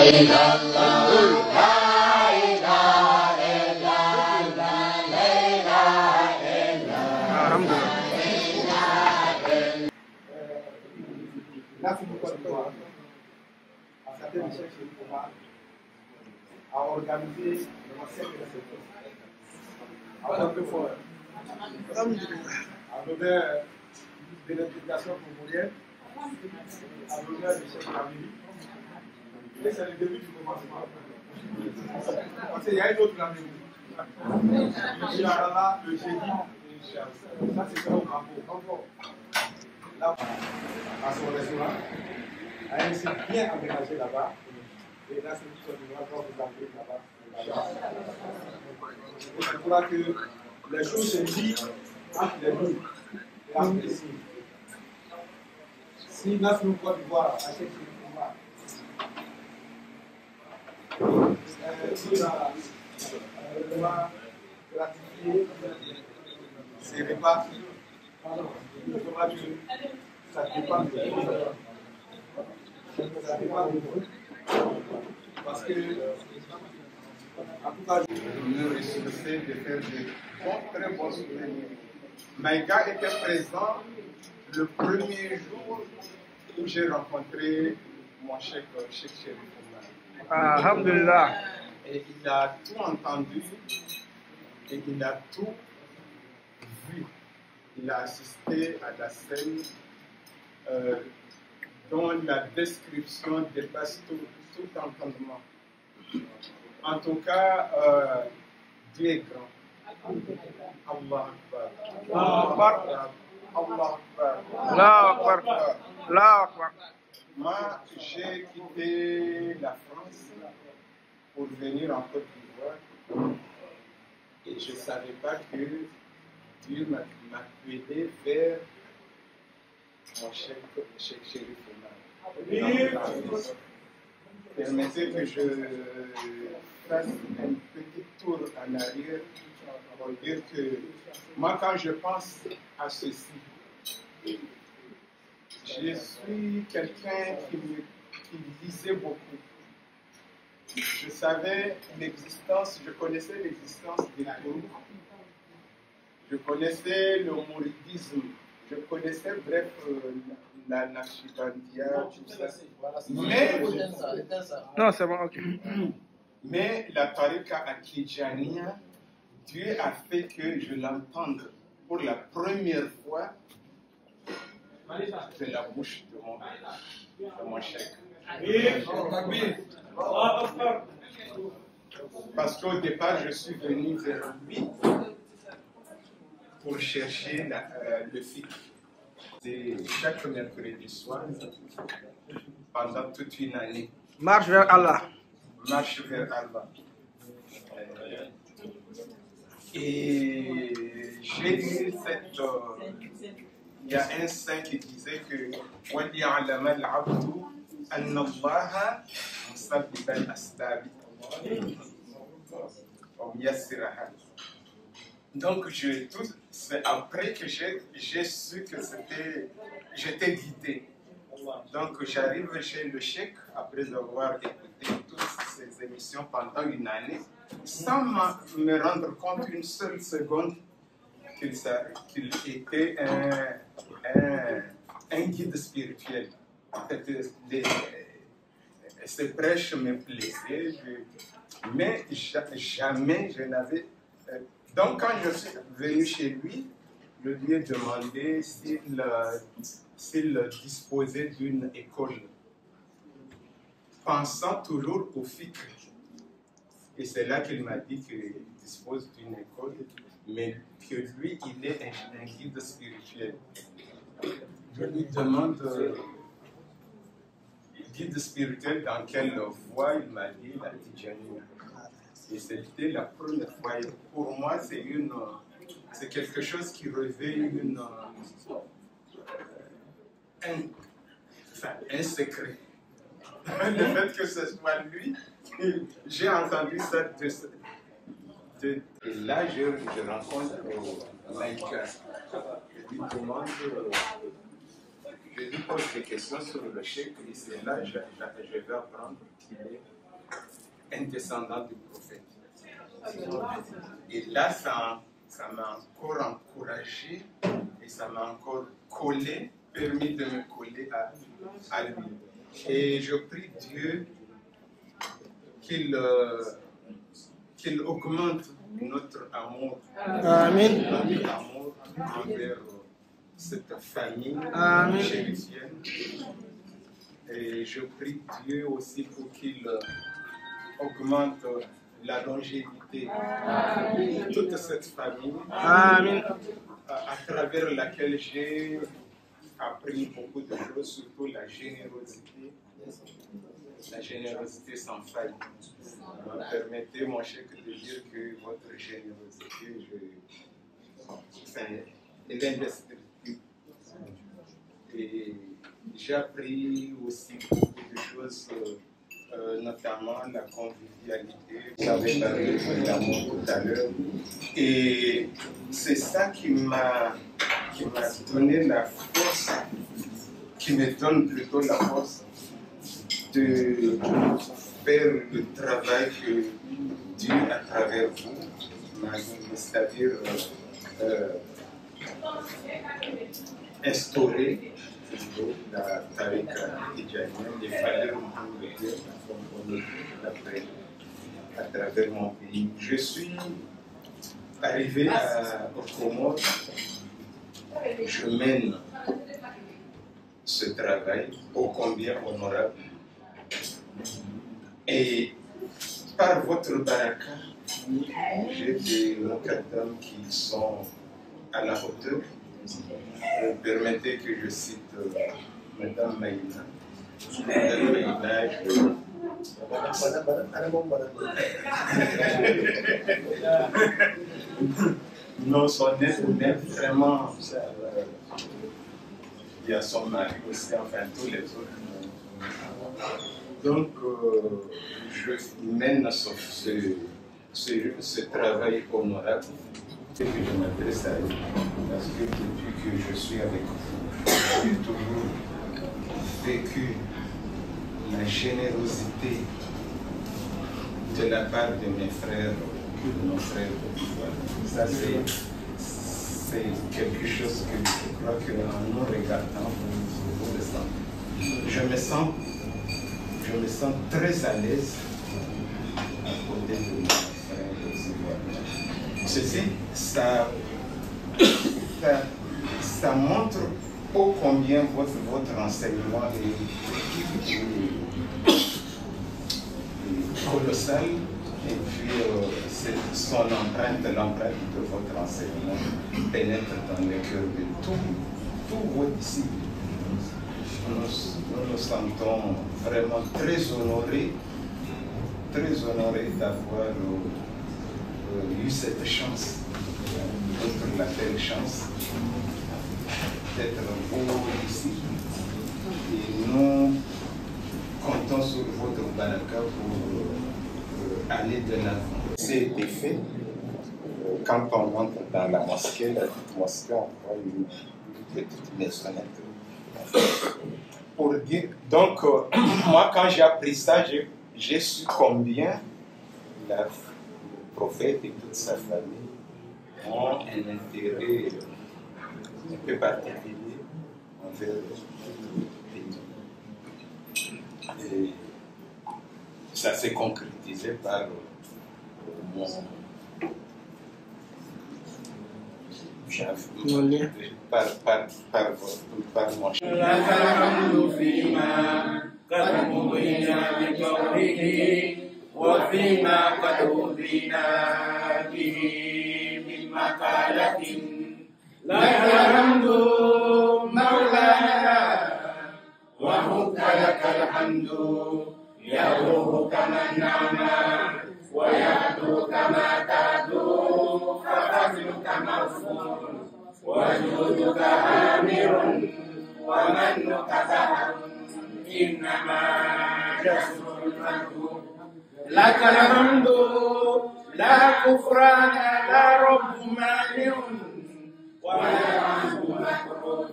Là, c'est pourquoi à certaines échelles chez le à organiser le massacre de cette chose. À l'honneur de l'implication congolienne, à l'honneur du chef Kamili. Et c'est le début du commencement. Parce qu'il y a une autre rendez-vous. Inch'Allah, le jeudi, Inch'Allah. Ça, c'est au Campo. Là, à son restaurant, à un site bien aménagé là-bas. Et là, c'est tout ce que nous allons vous amener là-bas. Et je crois que les choses se disent entre les deux et entre les signes. Si nous, Côte d'Ivoire, achète le pouvoir, il va ratifier ces repas. Je crois que ça dépend de vous. Ça dépend de vous. Parce que, en tout cas, je me ressourçais de faire de très bons souvenirs. Maïga était présent le premier jour où j'ai rencontré mon chef Chérif. Alhamdulillah. Et il a tout entendu et il a tout vu. Il a assisté à la scène dont la description dépasse tout entendement. En tout cas, Dieu est grand. Allah Akbar. Allah Akbar. Allah Akbar. Allah Akbar. Moi, j'ai quitté la France pour venir en Côte d'Ivoire et je ne savais pas que Dieu m'a appelé vers mon chef Chérif Omar. Permettez que je fasse un petit tour en arrière pour dire que moi, quand je pense à ceci, je suis quelqu'un qui lisait beaucoup. Je savais l'existence, je connaissais l'existence des Tours. Je connaissais le mouridisme. Je connaissais, bref, la Naqshbandiya, tout ça. Mais, non, c'est bon, ok. Mais la tariqa Akidjaniya, Dieu a fait que je l'entende pour la première fois de la bouche de mon cheikh. Parce qu'au départ, je suis venu vers lui pour chercher le fiqh. C'est chaque mercredi soir, pendant toute une année. Marche vers Allah. Marche vers Allah. Et j'ai lu cette... il y a un saint qui disait que وَلْيَعْلَمَ الْعَبْدُ أَنَّ اللَّهَ مُسَبِّبَ الْأَسْبَابِ وَمُيَسِّرَهَا. Donc, c'est après que j'ai su que j'étais guidé. Donc, j'arrive chez le cheikh après avoir écouté toutes ces émissions pendant une année, sans me rendre compte une seule seconde qu'il était un guide spirituel. En fait, ces prêches me plaisaient, mais jamais je n'avais... Donc, quand je suis venu chez lui, je lui ai demandé s'il disposait d'une école, pensant toujours au fiqh. Et c'est là qu'il m'a dit qu'il dispose d'une école, mais que lui, il est un guide spirituel. Je lui demande, guide spirituel dans quelle voie? Il m'a dit la Tidjaniya. Et c'était la première fois. Et pour moi, c'est quelque chose qui réveille un secret. Le fait que ce soit lui, j'ai entendu ça et là, je rencontre Maïka. Je lui demande je lui pose des questions sur le chèque et c'est là que je vais apprendre qu'il est un descendant du prophète. Et là, ça m'a encore encouragé et ça m'a encore permis de me coller à lui. Et je prie Dieu qu'il augmente notre amour, Amen. notre amour envers cette famille chrétienne. Et je prie Dieu aussi pour qu'il augmente la longévité de toute cette famille, à travers laquelle j'ai appris beaucoup de choses, surtout la générosité sans faille. Permettez, mon chèque, de dire que votre générosité, elle est indestructible. Et j'ai appris aussi beaucoup de choses, notamment la convivialité. Vous avez parlé de l'amour tout à l'heure. Et c'est ça qui m'a donné la force, qui me donne plutôt la force de faire le travail que Dieu, à travers vous, m'a donné, c'est-à-dire instaurer la tarika tijanienne, les valeurs pour à travers mon pays. Je suis arrivé au Comores, je mène ce travail ô combien honorable. Et par votre baraka, j'ai des mokadam qui sont à la hauteur. Permettez que je cite Madame Maïna. Madame Maïna, non, son aide vraiment. Il y a son mari aussi, enfin tous les autres. Donc, je mène ce travail honorable que je m'adresse à lui, parce que depuis que je suis avec vous, j'ai toujours vécu la générosité de la part de mes frères, de nos frères de pouvoir. Ça, c'est quelque chose que je crois qu'en nous regardant, vous ressentez. Je me sens très à l'aise à côté de mes frères de ceci, ça montre ô combien votre enseignement est colossal, et puis son empreinte, l'empreinte de votre enseignement pénètre dans le cœur de tous vos disciples. Nous nous sentons vraiment très honorés d'avoir eu cette chance, la belle chance d'être vos disciples. Et nous comptons sur votre baraka pour aller de l'avant. C'est fait. Quand on entre dans la mosquée, on voit une petite maisonnette. Pour dire, donc, moi, quand j'ai appris ça, j'ai su combien le prophète et toute sa famille ont un intérêt un peu particulier envers le pays. Et ça s'est concrétisé par mon par mon chef. وفيما قد أوذينا به من مقالة لك الحمد مولانا وحق لك الحمد يروح كما النعمة ويعدو كما تعدو ففضلك مغفور وجودك آمر ومنك بحر إنما جسر المكروه لك الحمد لا كفران لا رب مانع ولا عبد مكروه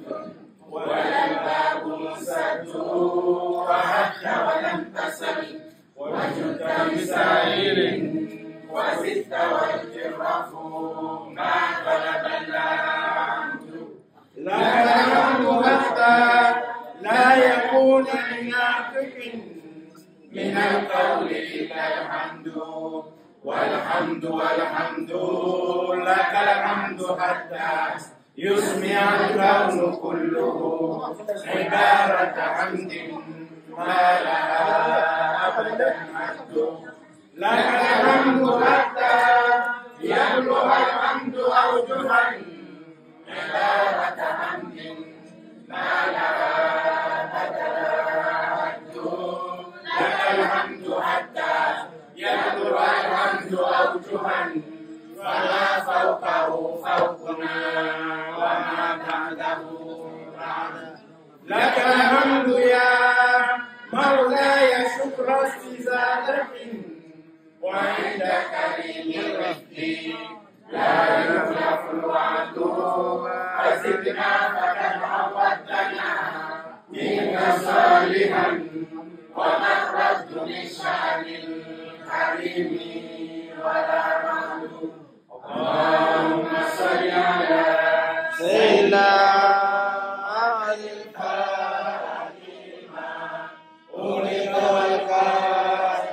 والباب مسد وحتى ولم تسل وجدت بسعير وزدت والجرف ما طلب العبد لك الحمد حتى لا يكون لناطق من القول إلا الحمد والحمد والحمد لك الحمد حتى يسمع الكون كله عبارة حمد ما لها أبدا حد لك الحمد حتى يبلغ الحمد أوجها عبارة حمد ما لها أبدا حد لك الحمد حتى يبلغ الحمد أوجها فما فوقه فوقنا وما بعده بعد لك الحمد يا مولاي شكر استزادة وعند كريم الرفق لا يخلف الوعد فزدنا فقد عودتنا منك صالحا وما الرد من شأن الكريم ولا رد اللهم صل على سيدنا أولئك والكافرين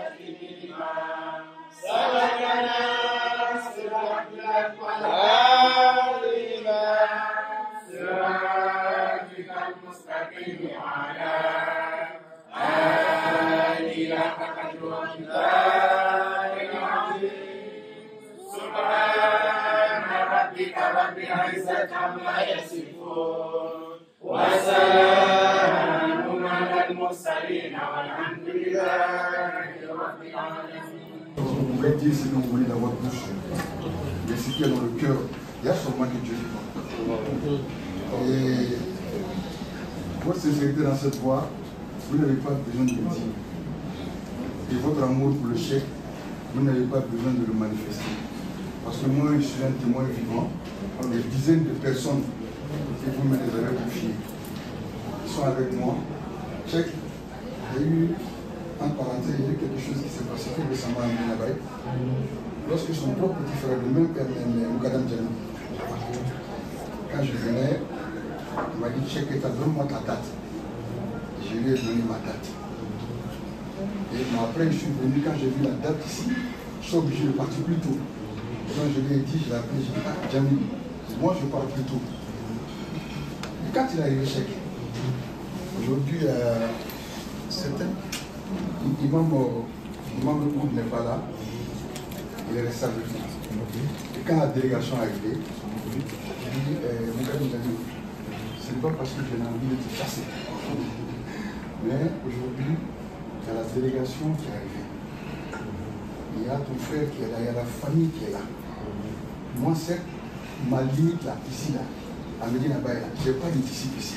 سبقنا صراط صراطك المستقيم وعلى آله حق قدره سبحان ربك رب العزة عما يصفون وسلام على المرسلين والحمد لله رب العالمين. Vous pouvez dire ce que vous voulez dans votre bouche, mais ce qu'il y a dans le cœur, il y a seulement que Dieu qui porte. Et votre sincérité dans cette voie, vous n'avez pas besoin de le dire. Et votre amour pour le chef, vous n'avez pas besoin de le manifester. Parce que moi, je suis un témoin vivant, des dizaines de personnes, et vous me les avez confiées, qui sont avec moi. Check, il y a eu, en parenthèse, il y a eu quelque chose qui s'est passé tout récemment à Minabaï. Lorsque son propre petit frère, le même père, Moukadam Djani, quand je venais, il m'a dit, check, donne-moi ta date. Je lui ai donné ma date. Et après, je suis venu, quand j'ai vu la date ici, je suis obligé de partir plus tôt. Donc je lui ai dit, je l'ai appelé, je lui ai dit, ah, Djamil, moi je pars plus tôt. Et quand il est arrivé, chèque, aujourd'hui, certains, Imam Oud n'est pas là, il est resté avec nous. Et quand la délégation est arrivée, j'ai dit, mon gars, ce n'est pas parce que j'ai envie de te chasser. Mais aujourd'hui, il y a la délégation qui est arrivée. Il y a ton frère qui est là, il y a la famille qui est là. Moi, c'est ma limite là, ici, là, à Medina Baye, je n'ai pas de disciple ici.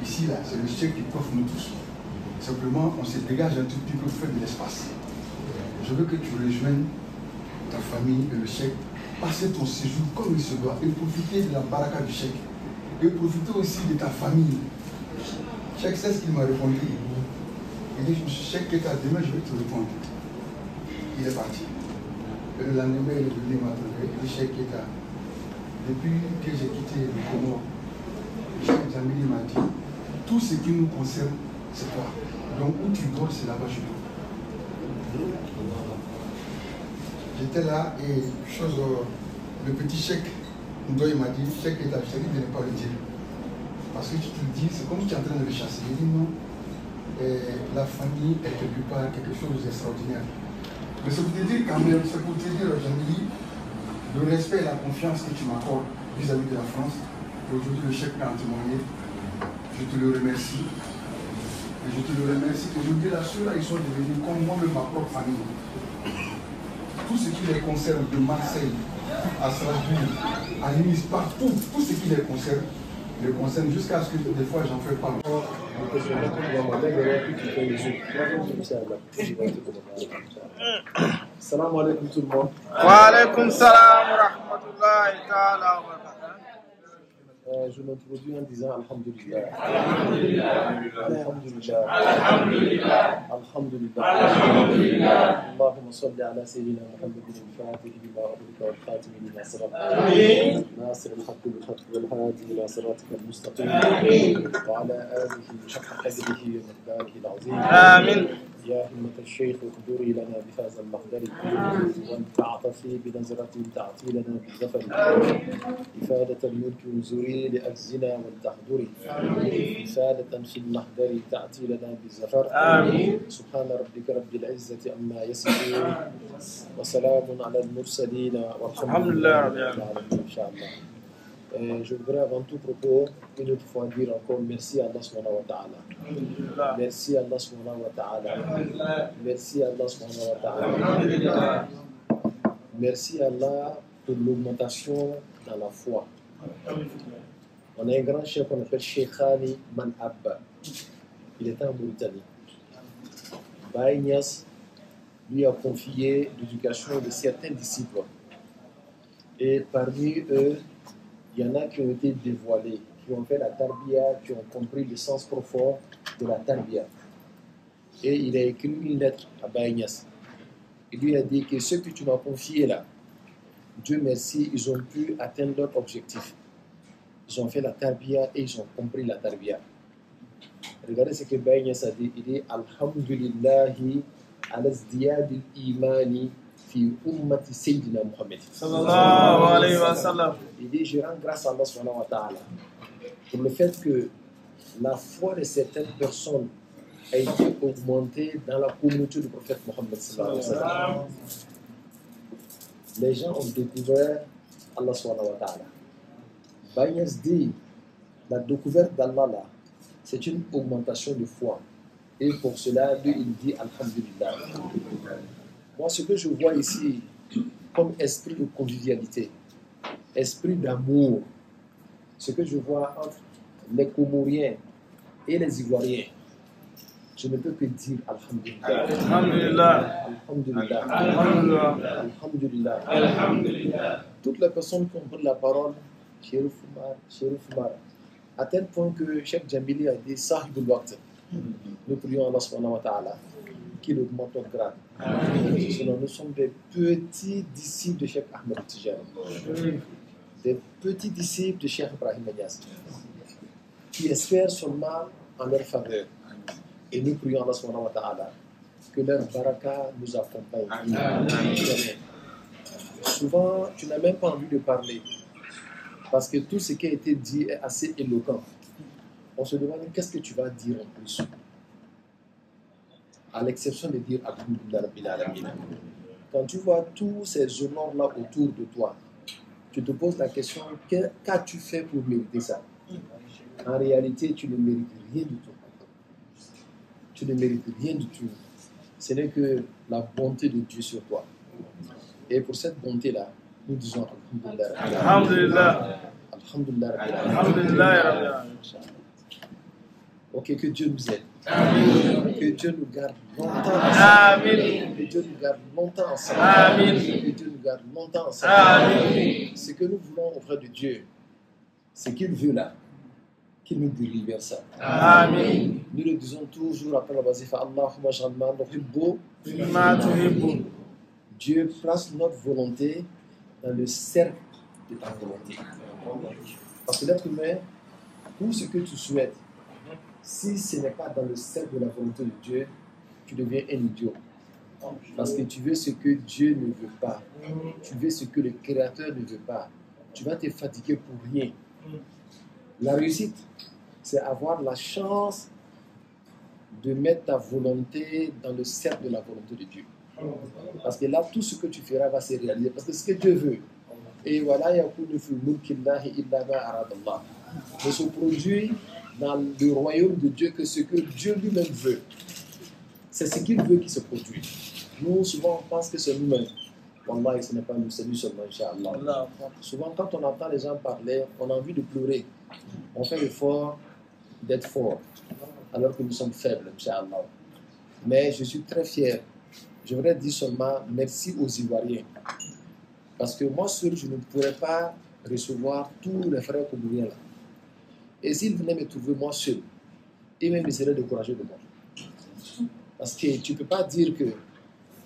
Ici, là, c'est le chef qui coiffe nous tous. Simplement, on se dégage un tout petit peu pour faire de l'espace. Je veux que tu rejoignes ta famille et le chef, passer ton séjour comme il se doit et profiter de la baraka du chef. Et profiter aussi de ta famille. Chef, c'est ce qu'il m'a répondu. Il dit, chef, demain, je vais te répondre. Il est parti. Et le lendemain, il est venu m'attraper. Le chef Keta, depuis que j'ai quitté le Congo, le chef Djamili m'a dit, tout ce qui nous concerne, c'est toi. Donc où tu dors, c'est là-bas chez toi. J'étais là et le petit chèque, il m'a dit, chèque Keta, je t'ai dit de ne pas le dire. Parce que tu te dis, c'est comme si tu es en train de le chasser. Il dit non, la famille est quelque part quelque chose d'extraordinaire. Mais c'est pour te dire quand même, c'est pour te dire, Djamili, le respect et la confiance que tu m'accordes vis-à-vis de la France. Et aujourd'hui, le chef m'a témoigné. Je te le remercie. Et je te le remercie. Aujourd'hui, là, ceux-là, ils sont devenus comme moi-même ma propre famille. Tout ce qui les concerne de Marseille à Strasbourg, à Nice, partout, tout ce qui les concerne jusqu'à ce que des fois j'en fais pas. Salam alaikum tout le monde. Wa alaikum salam wa rahmatullahi ta'ala wa barakatuh. Je m'introduis en disant Alhamdulillah. Alhamdulillah. Alhamdulillah. Alhamdulillah. Alhamdulillah. Alhamdulillah. اللهم صل على سيدنا محمد الفاتح لما أغلق والخاتم لما سبق ناصر الحق بالحق والهادي إلى صراطك المستقيم وعلى آله حق قدره ومقداره العظيم. آمين. يا همة الشيخ اخبري لنا بهذا المقدر وتعطفي بنظرة تعطي لنا بالظفر إفادة الملك انظري لأجزنا ولتحضري إفادة في المحضر تعطي لنا بالظفر. آمين. سبحان ربك رب العزة عما يصفون وسلام على المرسلين والحمد لله رب العالمين إن شاء الله. Je voudrais avant tout propos une autre fois dire encore merci à Allah subhanahu wa ta'ala. Merci à Allah subhanahu wa ta'ala. Merci à Allah subhanahu wa ta'ala. Merci à Allah pour l'augmentation dans la foi. On a un grand chef qu'on appelle Sheikhani Man Abba. Il était en Mauritanie. Baye Niass lui a confié l'éducation de certains disciples. Et parmi eux, il y en a qui ont été dévoilés, qui ont fait la tarbiya, qui ont compris le sens profond de la tarbiya. Et il a écrit une lettre à Baye Niass. Il lui a dit que ceux que tu m'as confiés là, Dieu merci, ils ont pu atteindre leur objectif. Ils ont fait la tarbiya et ils ont compris la tarbiya. Regardez ce que Baye Niass a dit. Il dit Alhamdulillahi ala zdiyadil imani fi ummati Sayyidina Muhammad. Sallallahu alayhi wa sallam. Il dit je rends grâce à Allah subhanahu wa ta'ala pour le fait que la foi de certaines personnes a été augmentée dans la communauté du prophète Mohammed sallallahu alayhi wa sallam. Les gens ont découvert Allah subhanahu wa ta'ala. Baye Niass dit la découverte d'Allah là, c'est une augmentation de foi. Et pour cela, lui, il dit Alhamdulillah. Moi, ce que je vois ici comme esprit de convivialité, esprit d'amour, ce que je vois entre les Comoriens et les Ivoiriens, je ne peux que dire Alhamdulillah. Alhamdulillah. Alhamdulillah. Alhamdulillah. Alhamdulillah. Alhamdulillah. Toutes les personnes qui ont pris la parole, Chérif Umar, à tel point que Cheikh Djambili a dit Sahibul Waqt. Nous prions Allah subhanahu wa ta'ala qu'il augmente notre grade. Sinon, nous sommes des petits disciples de Cheikh Ahmed Tijani, des petits disciples de Cheikh Ibrahim Niass, qui espèrent seulement en leur faveur. Et nous prions Allah subhanahu wa ta'ala que leur baraka nous accompagne. Souvent, tu n'as même pas envie de parler, parce que tout ce qui a été dit est assez éloquent. On se demande qu'est-ce que tu vas dire en plus, à l'exception de dire Alhamdulillah Rabbil Alamin. Quand tu vois tous ces honneurs-là autour de toi, tu te poses la question, qu'as-tu fait pour mériter ça? En réalité, tu ne mérites rien du tout. Tu ne mérites rien du tout. Ce n'est que la bonté de Dieu sur toi. Et pour cette bonté-là, nous disons Alhamdulillah. Alhamdulillah. Alhamdulillah. Alhamdulillah. Ok, que Dieu nous aide. Amen. Que Dieu nous garde longtemps ensemble. Amen. Que Dieu nous garde longtemps ensemble. Amen. Que Dieu nous garde longtemps ensemble. Amen. Ce que nous voulons auprès de Dieu, ce qu'il veut là, qu'il nous dirige vers ça. Amen. Nous le disons toujours après la wazifa, Allahumma ja'alna nuhibbu Bima tuhibbu. Dieu place notre volonté dans le cercle de ta volonté. Parce que l'être humain, tout ce que tu souhaites, si ce n'est pas dans le cercle de la volonté de Dieu, tu deviens un idiot. Parce que tu veux ce que Dieu ne veut pas. Tu veux ce que le Créateur ne veut pas. Tu vas te fatiguer pour rien. La réussite, c'est avoir la chance de mettre ta volonté dans le cercle de la volonté de Dieu. Parce que là, tout ce que tu feras va se réaliser. Parce que ce que Dieu veut, et voilà, yakunu fi mulkillahi illa ma aradallah, ne se produit dans le royaume de Dieu que ce que Dieu lui-même veut. C'est ce qu'il veut qui se produit. Nous, souvent, on pense que c'est nous-mêmes. Wallah, ce n'est pas nous, c'est lui seulement, Inch'Allah. Souvent, quand on entend les gens parler, on a envie de pleurer. On fait l'effort d'être fort, alors que nous sommes faibles, Inch'Allah. Mais je suis très fier. Je voudrais dire seulement merci aux Ivoiriens. Parce que moi seul, je ne pourrais pas recevoir tous les frères comoriens là. Et s'il venait me trouver moi seul, il serait découragé de moi. Parce que tu ne peux pas dire que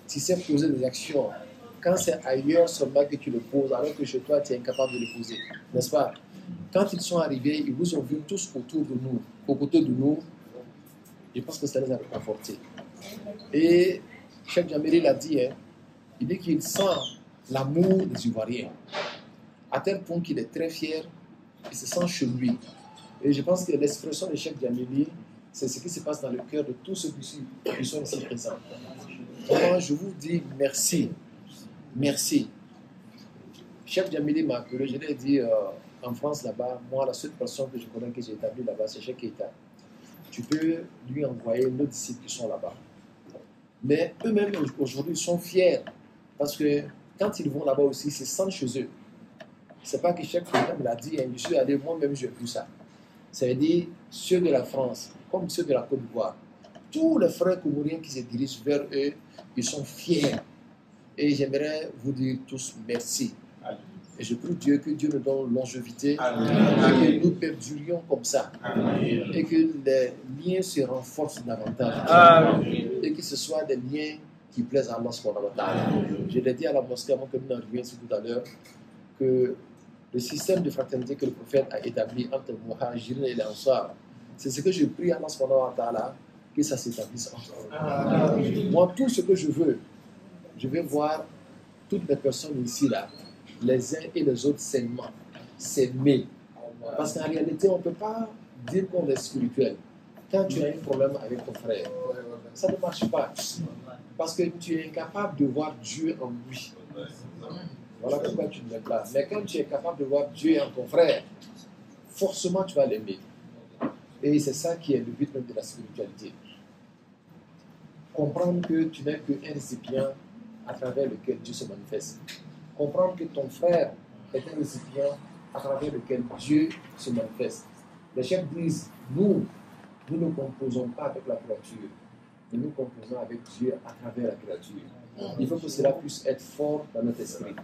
tu sais poser des actions quand c'est ailleurs seulement que tu le poses, alors que chez toi, tu es incapable de le poser. N'est-ce pas? Quand ils sont arrivés, ils vous ont vu tous autour de nous, aux côtés de nous. Je pense que ça les a réconfortés. Et Cheikh Djamili l'a dit, hein, il dit qu'il sent l'amour des Ivoiriens, à tel point qu'il est très fier, il se sent chez lui. Et je pense que l'expression de Cheikh Djamili, c'est ce qui se passe dans le cœur de tous ceux qui sont ici présents. Vraiment, je vous dis merci. Merci. Cheikh Djamili m'a appelé, je l'ai dit en France là-bas, moi la seule personne que je connais que j'ai établie là-bas, c'est Cheikh Keita. Tu peux lui envoyer nos disciples qui sont là-bas. Mais eux-mêmes aujourd'hui sont fiers parce que quand ils vont là-bas aussi, c'est sans chez eux. C'est pas que Cheikh Keita me l'a dit, hein, je suis allé moi-même, j'ai vu ça. Ça veut dire ceux de la France, comme ceux de la Côte d'Ivoire, tous les frères comoriens qui se dirigent vers eux, ils sont fiers. Et j'aimerais vous dire tous merci. Et je prie Dieu que Dieu nous donne longévité, et que nous perdurions comme ça. Et que les liens se renforcent davantage. Et que ce soit des liens qui plaisent à Allah subhanahu wa ta'ala. Je l'ai dit à la mosquée avant que nous n'arrivions ici tout à l'heure, que le système de fraternité que le prophète a établi entre Muhajirin et les Ansar, c'est ce que je prie à Allah subhanahu wa ta'ala, que ça s'établisse entre nous. Moi, tout ce que je veux voir toutes les personnes ici, là, les uns et les autres s'aimer. Parce qu'en réalité, on ne peut pas dire qu'on est spirituel. Quand tu as un problème avec ton frère, ça ne marche pas. Parce que tu es incapable de voir Dieu en lui. Voilà pourquoi tu ne l'aimes pas. Mais quand tu es capable de voir Dieu en ton frère, forcément tu vas l'aimer. Et c'est ça qui est le but même de la spiritualité. Comprendre que tu n'es qu'un récipient à travers lequel Dieu se manifeste. Comprendre que ton frère est un récipient à travers lequel Dieu se manifeste. Les chefs disent, nous ne composons pas avec la créature, mais nous composons avec Dieu à travers la créature. Il faut que cela puisse être fort dans notre esprit.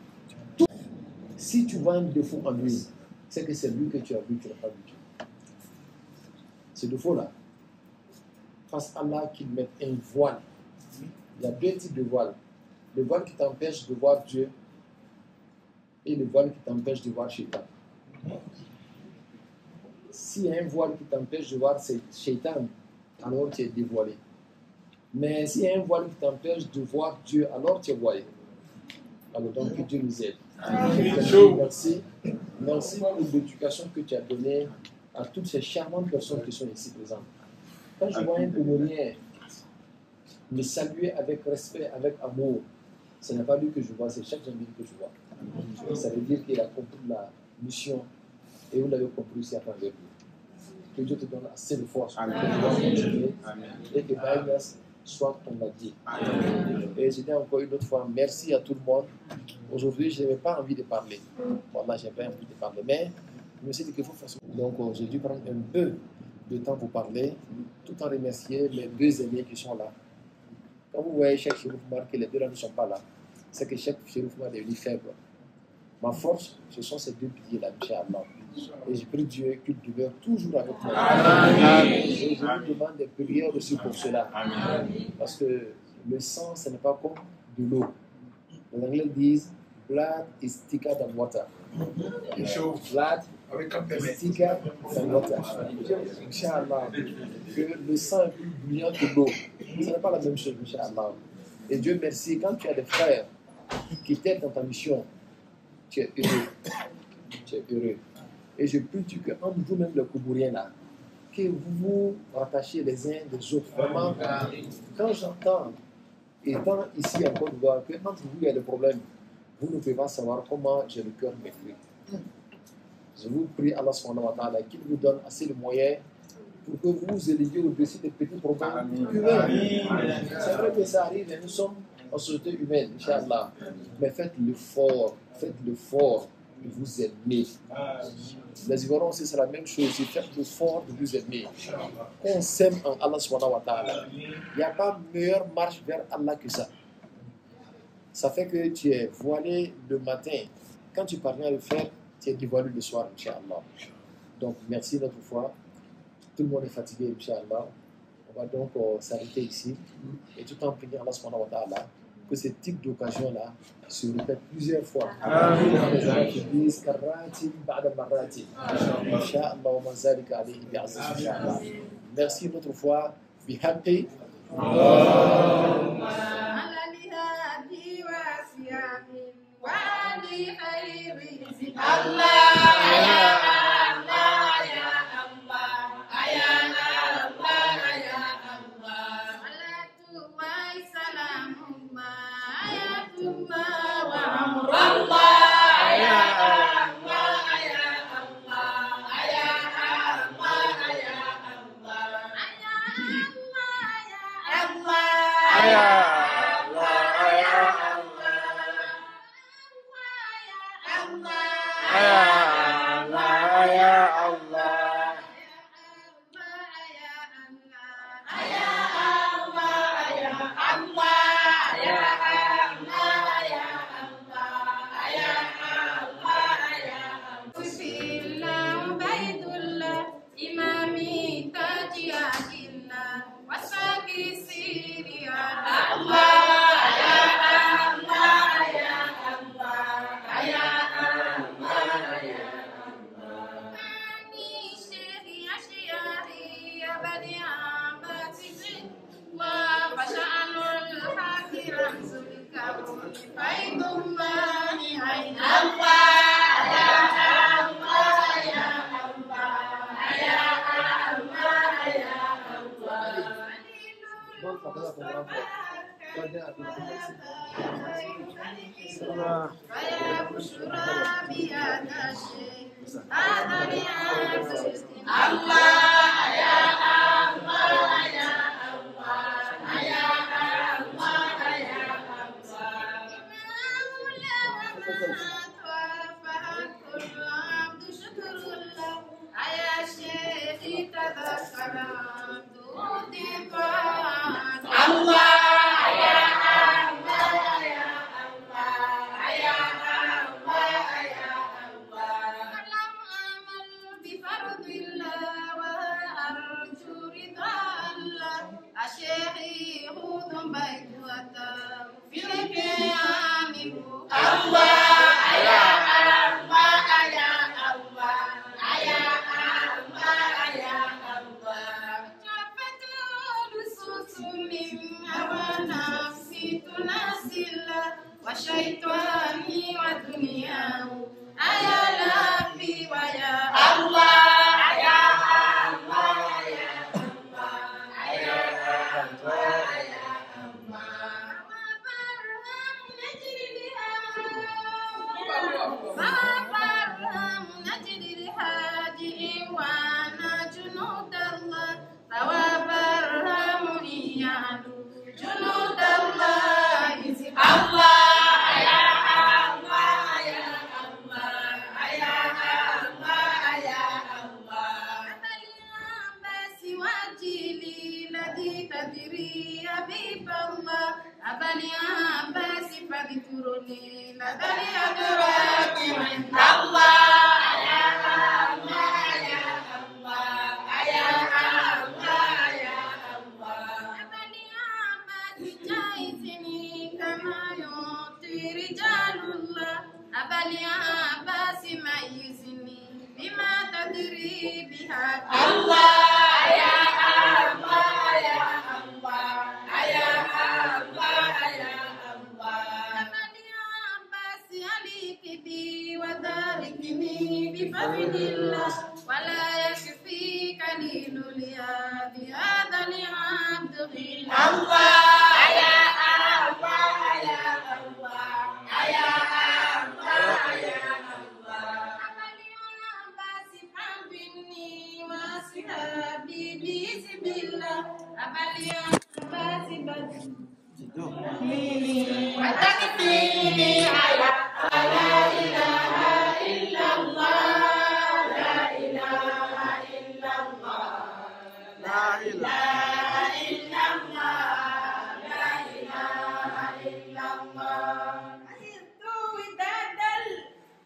Si tu vois un défaut en lui, c'est que c'est lui que tu as vu, tu n'as pas vu Dieu. Ce défaut-là, fasse Allah qu'il mette un voile. Il y a deux types de voiles. Le voile qui t'empêche de voir Dieu et le voile qui t'empêche de voir Shaitan. S'il y a un voile qui t'empêche de voir Shaitan, alors tu es dévoilé. Mais s'il y a un voile qui t'empêche de voir Dieu, alors tu es voilé. Alors donc que Dieu nous aide. Merci. Merci pour l'éducation que tu as donnée à toutes ces charmantes personnes qui sont ici présentes. Quand je vois un Comorien me saluer avec respect, avec amour, ce n'est pas lui que je vois, c'est chaque Djamili que je vois. Ça veut dire qu'il a compris la mission et vous l'avez compris aussi à travers lui. Que Dieu te donne assez de force pour pouvoir continuer et que Baïgas soit ton allié. Et je dis encore une autre fois, merci à tout le monde. Aujourd'hui, je n'avais pas envie de parler. Voilà, je n'avais pas envie de parler, mais je me suis dit qu'il faut faire ça. Donc, j'ai dû prendre un peu de temps pour parler, tout en remercier mes deux aînés qui sont là. Quand vous voyez Cheikh Chérif Oumar, que les deux là ne sont pas là, c'est que Cheikh Chérif Oumar est devenu faible. Ma force, ce sont ces deux piliers-là, Inch'Allah. Et je prie Dieu qu'il demeure toujours avec moi. Et je vous demande des prières aussi pour cela. Parce que le sang, ce n'est pas comme de l'eau. Les Anglais disent, blood is thicker than water. Blood is thicker than water. Inch'Allah, que le sang est plus brillant que l'eau. Ce n'est pas la même chose, Inch'Allah. Et Dieu merci, quand tu as des frères qui t'aident dans ta mission, tu es heureux. Tu es heureux. Et je prie Dieu qu'entre vous-même, les Comoriens là, que vous vous rattachiez les uns des autres. Vraiment, quand j'entends, étant ici en Côte d'Ivoire, que entre vous, il y a des problèmes, vous ne pouvez pas savoir comment j'ai le cœur meurtri. Je vous prie, Allah subhanahu wa ta'ala, qu'il vous donne assez de moyens pour que vous vous éleviez au-dessus des petits problèmes humains. C'est vrai que ça arrive et nous sommes en société humaine, Inch'Allah. Mais faites l'effort de vous aimer. Les Ivoiriens aussi, c'est la même chose. Faites l'effort de vous aimer. On s'aime en Allah subhanahu wa ta'ala. Il n'y a pas meilleure marche vers Allah que ça. Ça fait que tu es voilé le matin. Quand tu parviens à le faire, tu es dévoilé le soir, Inch'Allah. Donc, merci notre fois. Tout le monde est fatigué, Inch'Allah. On va donc s'arrêter ici et tout en priant Allah subhanahu wa ta'ala que ce type d'occasion-là se répète plusieurs fois. Les Arabes qui disent Karratim ba'da marratim. Inch'Allah wa ma zalika alayhi bi'aziz, Inch'Allah. Merci une autre fois. Be happy.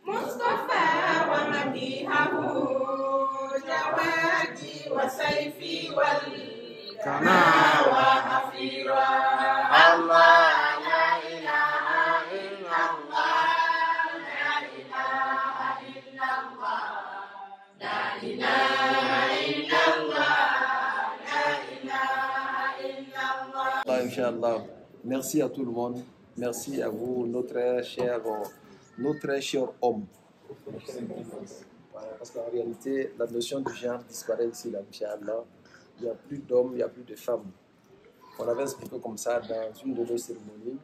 Mustafa wa madihahu جوادي وسيفي كنا وحفيرا الله لا إله إلا الله لا إله إلا الله لا إله إلا الله لا إله إلا الله. Inch'Allah. Merci à tout le monde. Merci à vous, nos très chers hommes. Voilà, parce qu'en réalité, la notion du genre disparaît ici, là, Inch'Allah. Il n'y a plus d'hommes, il n'y a plus de femmes. On avait expliqué comme ça dans une de nos cérémonies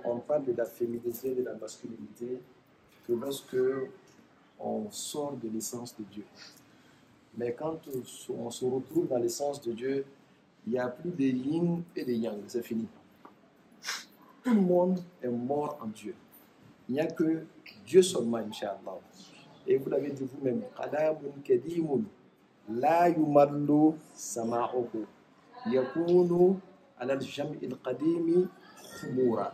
qu'on parle de la féminité et de la masculinité que lorsque on sort de l'essence de Dieu. Mais quand on se retrouve dans l'essence de Dieu, il n'y a plus de yin et de yang, c'est fini. Tout le monde est mort en Dieu. Il n'y a que Dieu seulement, Inch'Allah. Et vous l'avez dit vous-même, Qadamun kadimun, la yumallu sama'uhu, yakunu ala al-jam'il qadimi khumura.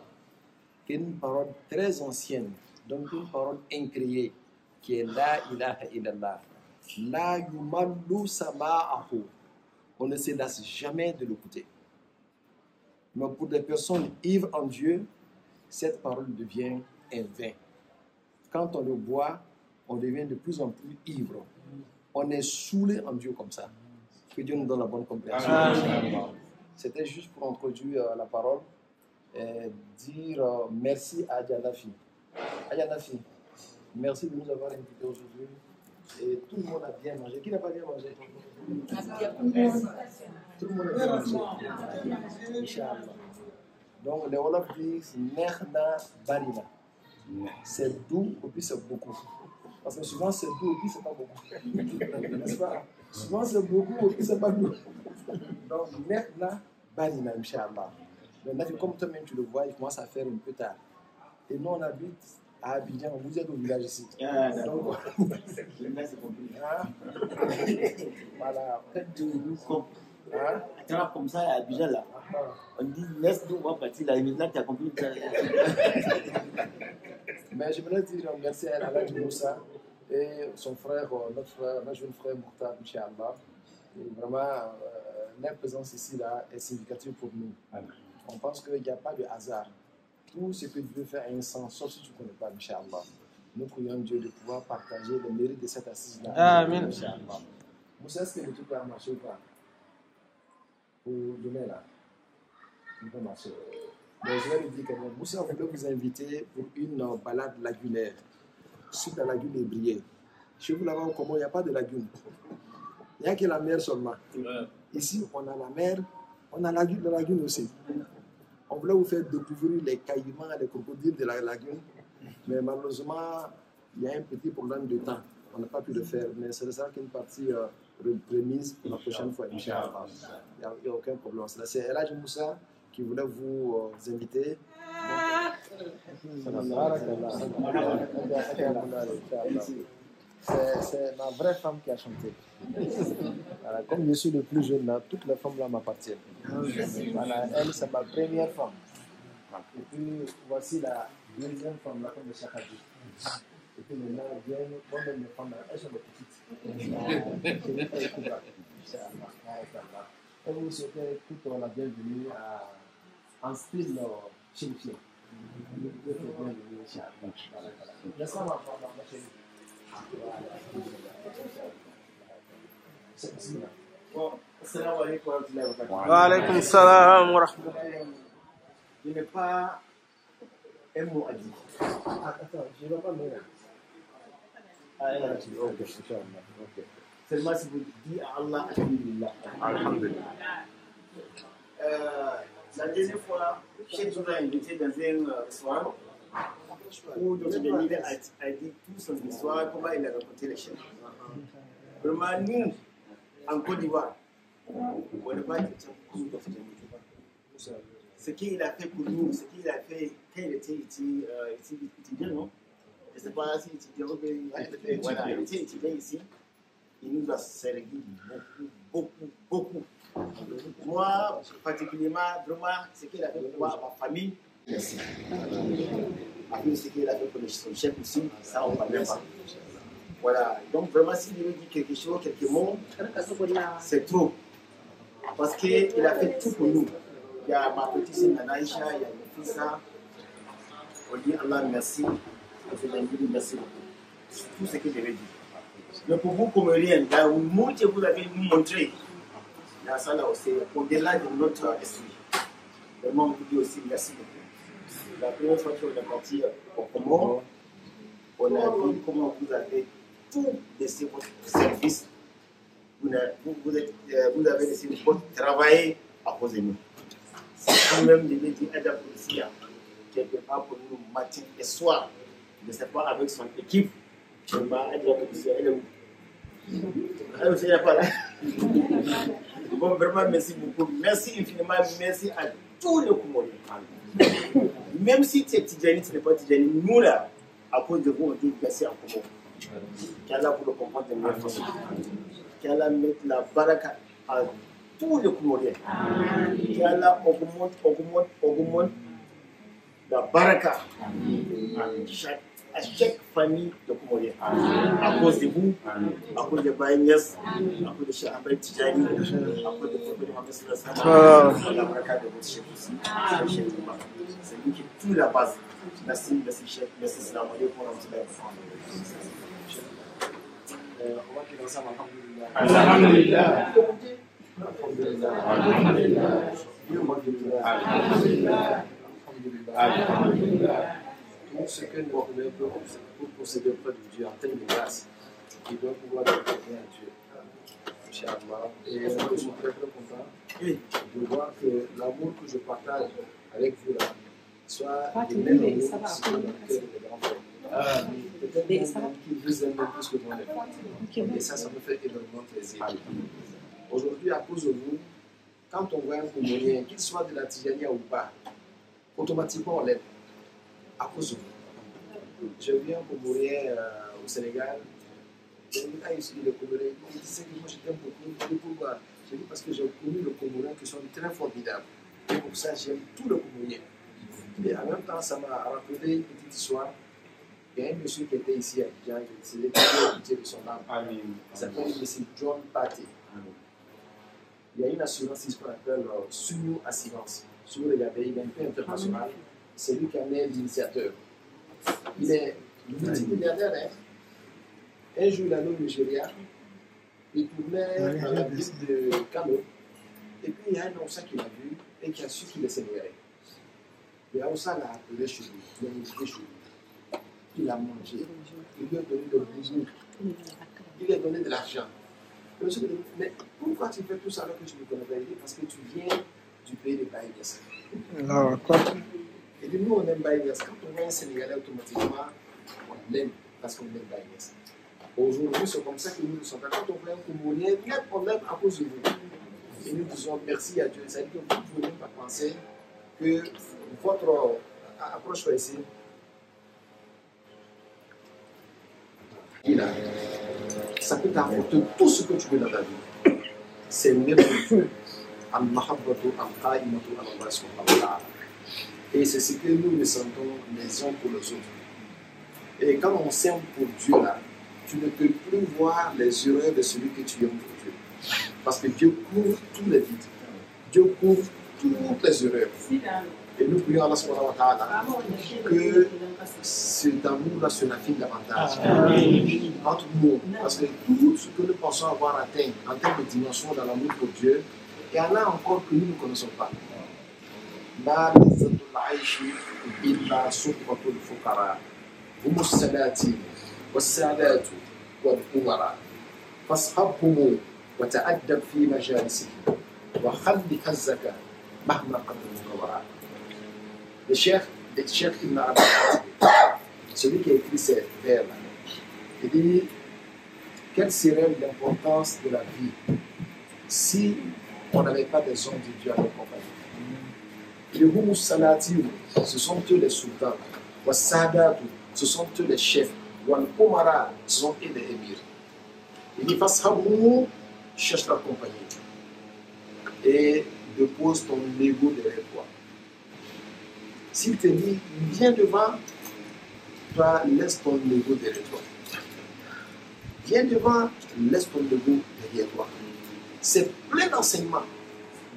Une parole très ancienne, donc une parole incréée, qui est la ilaha illallah. La yumallu sama'uhu. On ne se lasse jamais de l'écouter. Mais pour des personnes ivres en Dieu, cette parole devient un vin. Quand on le boit, on devient de plus en plus ivre. On est saoulé en Dieu comme ça. Que Dieu nous donne la bonne compréhension. C'était juste pour introduire la parole et dire merci à Adjanafi. Adjanafi, merci de nous avoir invités aujourd'hui. Et tout le monde a bien mangé. Qui n'a pas bien mangé? Tout le monde a bien mangé. Inch'Allah. Donc, les Wolofs disent Nehna Barina. C'est doux et puis c'est beaucoup. Parce que souvent c'est doux et puis c'est pas beaucoup. N'est-ce pas? Souvent c'est beaucoup et puis c'est pas doux. Donc, Nehna Barina, Inch'Allah. Maintenant, comme toi-même tu le vois, il commence à faire un peu tard. Et nous, on habite à Abidjan, vous êtes au village ici. Donc, voilà. Comme ça, à Abidjan, là, on dit laisse nous, on va partir là, et maintenant tu as compris. Mais je voulais dire merci à Aladji Moussa et son frère, notre jeune frère Mokhtar, Inch'Allah. Vraiment, leur présence ici là, est significative pour nous. On pense qu'il n'y a pas de hasard. Tout ce que Dieu fait a un sens, sauf si tu ne connais pas, Inch'Allah. Nous prions Dieu de pouvoir partager le mérite de cette assise-là. Amen. Inch'Allah. Moussa, est-ce que le truc va marcher ou pas? Pour demain là, il va marcher. Mais je vais lui dire que Moussa voulait vous inviter pour une balade lagunaire sur la lagune de Brié. Chez vous là-bas, comment il n'y a pas de lagune? Il n'y a que la mer seulement. Ici, on a la mer, on a la lagune aussi. On voulait vous faire découvrir les caïmans, les crocodiles de la lagune, mais malheureusement, il y a un petit problème de temps. On n'a pas pu le faire, mais c'est ça qu'une partie remise pour la prochaine fois, Inch'Allah. Il n'y a aucun problème. C'est Aladji Moussa qui voulait vous inviter. C'est ma vraie femme qui a chanté. Voilà, comme je suis le plus jeune là, toutes les femmes là m'appartiennent. Voilà, elle c'est ma première femme. Et puis voici la deuxième femme là, comme le Cheikh a dit. Et puis maintenant, moi-même mes femmes là, elles sont les petites. Et vous souhaitez toute la bienvenue en style chimchim. Bienvenue, Inch'Allah. Laisse-moi ma femme, ma chérie. Wa alaykum salam wa rahmatullah. Il n'est pas un mot à dire. Attends, je ne vais pas me Seulement si vous dites à Allah, Alhamdulillah. Alhamdulillah. La deuxième fois, Cheikh nous a invité dans un restaurant où notre Bénil a dit toute son histoire, comment il a rencontré les chefs. Vraiment, nous, en Côte d'Ivoire, on n'est pas ce qu'il a fait pour nous, ce qu'il a fait quand il était étudiant, non? Je ne sais pas si étudiant, mais voilà, il était étudiant ici. Il nous a servi beaucoup. Moi, particulièrement, vraiment, ce qu'il a fait pour moi, ma famille, merci. Après, ce qu'il a fait pour son chef aussi, ça, on ne parle pas. Voilà. Donc vraiment, s'il lui dit quelque chose, quelques mots, c'est trop. Parce qu'il a fait tout pour nous. Il y a ma petite sœur Nanaïcha, il y a mon fils là. On dit Allah merci. Merci beaucoup. C'est tout ce que je vais dire. Mais pour vous, Comoriens, là où vous avez nous montré, là, ça là aussi, au-delà de notre esprit. Vraiment, on vous dit aussi merci beaucoup. La première fois qu'on est parti au Comore, on a vu comment vous avez tout laissé votre service. Vous avez laissé votre travail à cause de nous. C'est quand même de dire à la police, quelque part pour nous, matin et soir, ne sais pas avec son équipe. Je ne sais pas, elle est où? Elle aussi, elle n'est pas là. Bon, vraiment, merci beaucoup. Merci infiniment. Merci à tous les Comoriens. Même si tu es Tidjani, tu n'es pas Tidjani, nous là, à cause de vous, on dit merci en commun. Qu'Allah vous le comprendre de meilleure façon. Qu'Allah mette la baraka à tous les Comoriens. Qu'Allah augmente la baraka à chaque famille de Comoriens. À cause de vous, à cause de Baïnias, à cause de Cheikh Ahmed Tidjani, à cause de Prophète Mohamed Sallallahu alayhi wa sallam, la baraka de votre chef aussi. C'est lui qui est tout la base. Merci, merci Cheikh, merci Salam alaikum wa rahmatullahi wa barakatuh. On va commencer à Alhamdulillah. Alhamdulillah. Tout ce que nous voulons pour procéder auprès de Dieu en termes de grâce, il doit pouvoir donner à Dieu. Inch'Allah. Et je suis très content de voir que l'amour que je partage avec vous là soit le même amour dans le cœur des grands frères. Peut-être même qu'ils vous aiment plus que moi-même. Et ça me fait énormément plaisir. Aujourd'hui, à cause de vous, quand on voit un Comorien, qu'il soit de la Tidjania ou pas, automatiquement on l'aime. À cause de vous. J'ai vu un Comorien au Sénégal. J'ai vu quand il est Comorien, il disait que moi je t'aime beaucoup. Pourquoi? J'ai dit parce que j'ai connu le Comorien qui sont très formidables. Et pour ça, j'aime tout le Comorien. Et en même temps, ça m'a rappelé une petite histoire. Il y a un monsieur qui était ici à Abidjan, c'est l'héritier de son âme. Il s'appelle M. John Paté. Il y a une assurance ici qu'on appelle Sunyu Assurance. Si vous regardez, il est un peu international. C'est lui qui en est l'initiateur. Il est multimilliardaire. Hein? Un jour, il allait au Nigeria. Il tournait dans la ville de Kano. Et puis, il y a un Hausa qui l'a vu et qui a su qu'il est sénégalais. Le Hausa l'a appelé chez lui. Il l'a invité chez lui. Il a mangé. Il lui a donné de boubou. Il lui a donné de l'argent. Le monsieur lui a dit, mais pourquoi tu fais tout ça alors que tu ne connais pas? Il dit, parce que tu viens du pays de Baïgas. Et dit, nous, on aime Baïgas. Quand on voit un Sénégalais, automatiquement, on l'aime parce qu'on aime Baïgas. Aujourd'hui, c'est comme ça que nous nous sommes. Quand on voit un Comorien, on l'aime à cause de vous. Et nous disons merci à Dieu. Ça veut dire que vous ne pouvez pas penser que votre approche ici, ça peut t'apporter tout ce que tu veux dans ta vie. C'est le même feu. Et c'est ce que nous ressentons les uns pour les autres. Et quand on s'aime pour Dieu là, tu ne peux plus voir les erreurs de celui que tu aimes pour Dieu. Parce que Dieu couvre tous les vides. Dieu couvre toutes les erreurs. Et nous prions Allah subhanahu wa ta'ala que cet amour-là se raffine davantage entre nous. Parce que tout ce que nous pensons avoir atteint en termes de dimension dans l'amour pour Dieu, il y en a encore que nous ne connaissons pas. La izzatul aishi illa suhbatul fuqara hum as-salati was-sadatu wal-umara fashabhum wa ta'addab fi majalisihim wa khalli hazzaka mahma qaddamu wara. Le Cheikh Ibn Arabi, celui qui a écrit ces vers-là, il dit quelle serait l'importance de la vie si on n'avait pas des hommes de Dieu à nos compagnies. Les Humus Salati, ce sont eux les sultans. Les Sadatu, ce sont eux les chefs. Les Omara, ce sont eux les émirs. Il dit Fashabou, cherche la compagnie et dépose ton ego derrière toi. S'il te dit, viens devant, toi, laisse ton ego derrière toi. Viens devant, laisse ton ego derrière toi. C'est plein d'enseignements.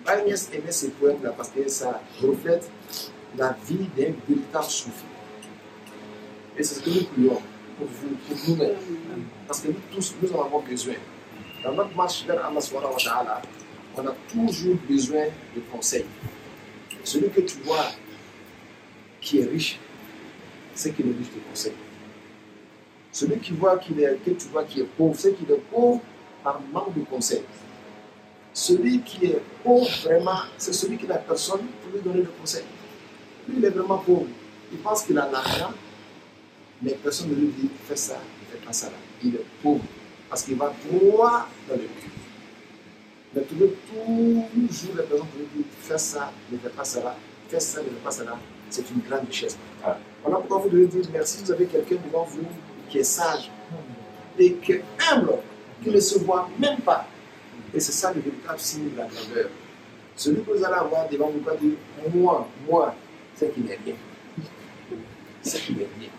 Baye Niasse aimait ces poèmes-là parce que ça reflète la vie d'un véritable soufi. Et c'est ce que nous prions pour vous, pour nous-mêmes. Parce que nous tous, nous en avons besoin. Dans notre marche vers Allah subhanahu wa ta'ala, on a toujours besoin de conseils. Celui que tu vois qui est riche, c'est qu'il est riche de conseils. Celui que tu vois qui est pauvre, c'est qu'il est pauvre par manque de conseils. Celui qui est pauvre vraiment, c'est celui qui n'a personne pour lui donner de conseils. Lui, il est vraiment pauvre. Il pense qu'il a l'argent, mais personne ne lui dit fais ça, ne fais pas ça là. Il est pauvre parce qu'il va droit dans le cul. Mais trouver toujours les personnes pour lui dire fais ça, ne fais pas ça là, fais ça, ne fais pas ça là, c'est une grande richesse. Voilà pourquoi vous devez dire merci, vous avez quelqu'un devant vous qui est sage et qui est humble, qui ne se voit même pas. Et c'est ça le véritable signe de la grandeur. Celui que vous allez avoir devant vous va dire moi, c'est qu'il n'est rien. C'est qu'il n'est rien.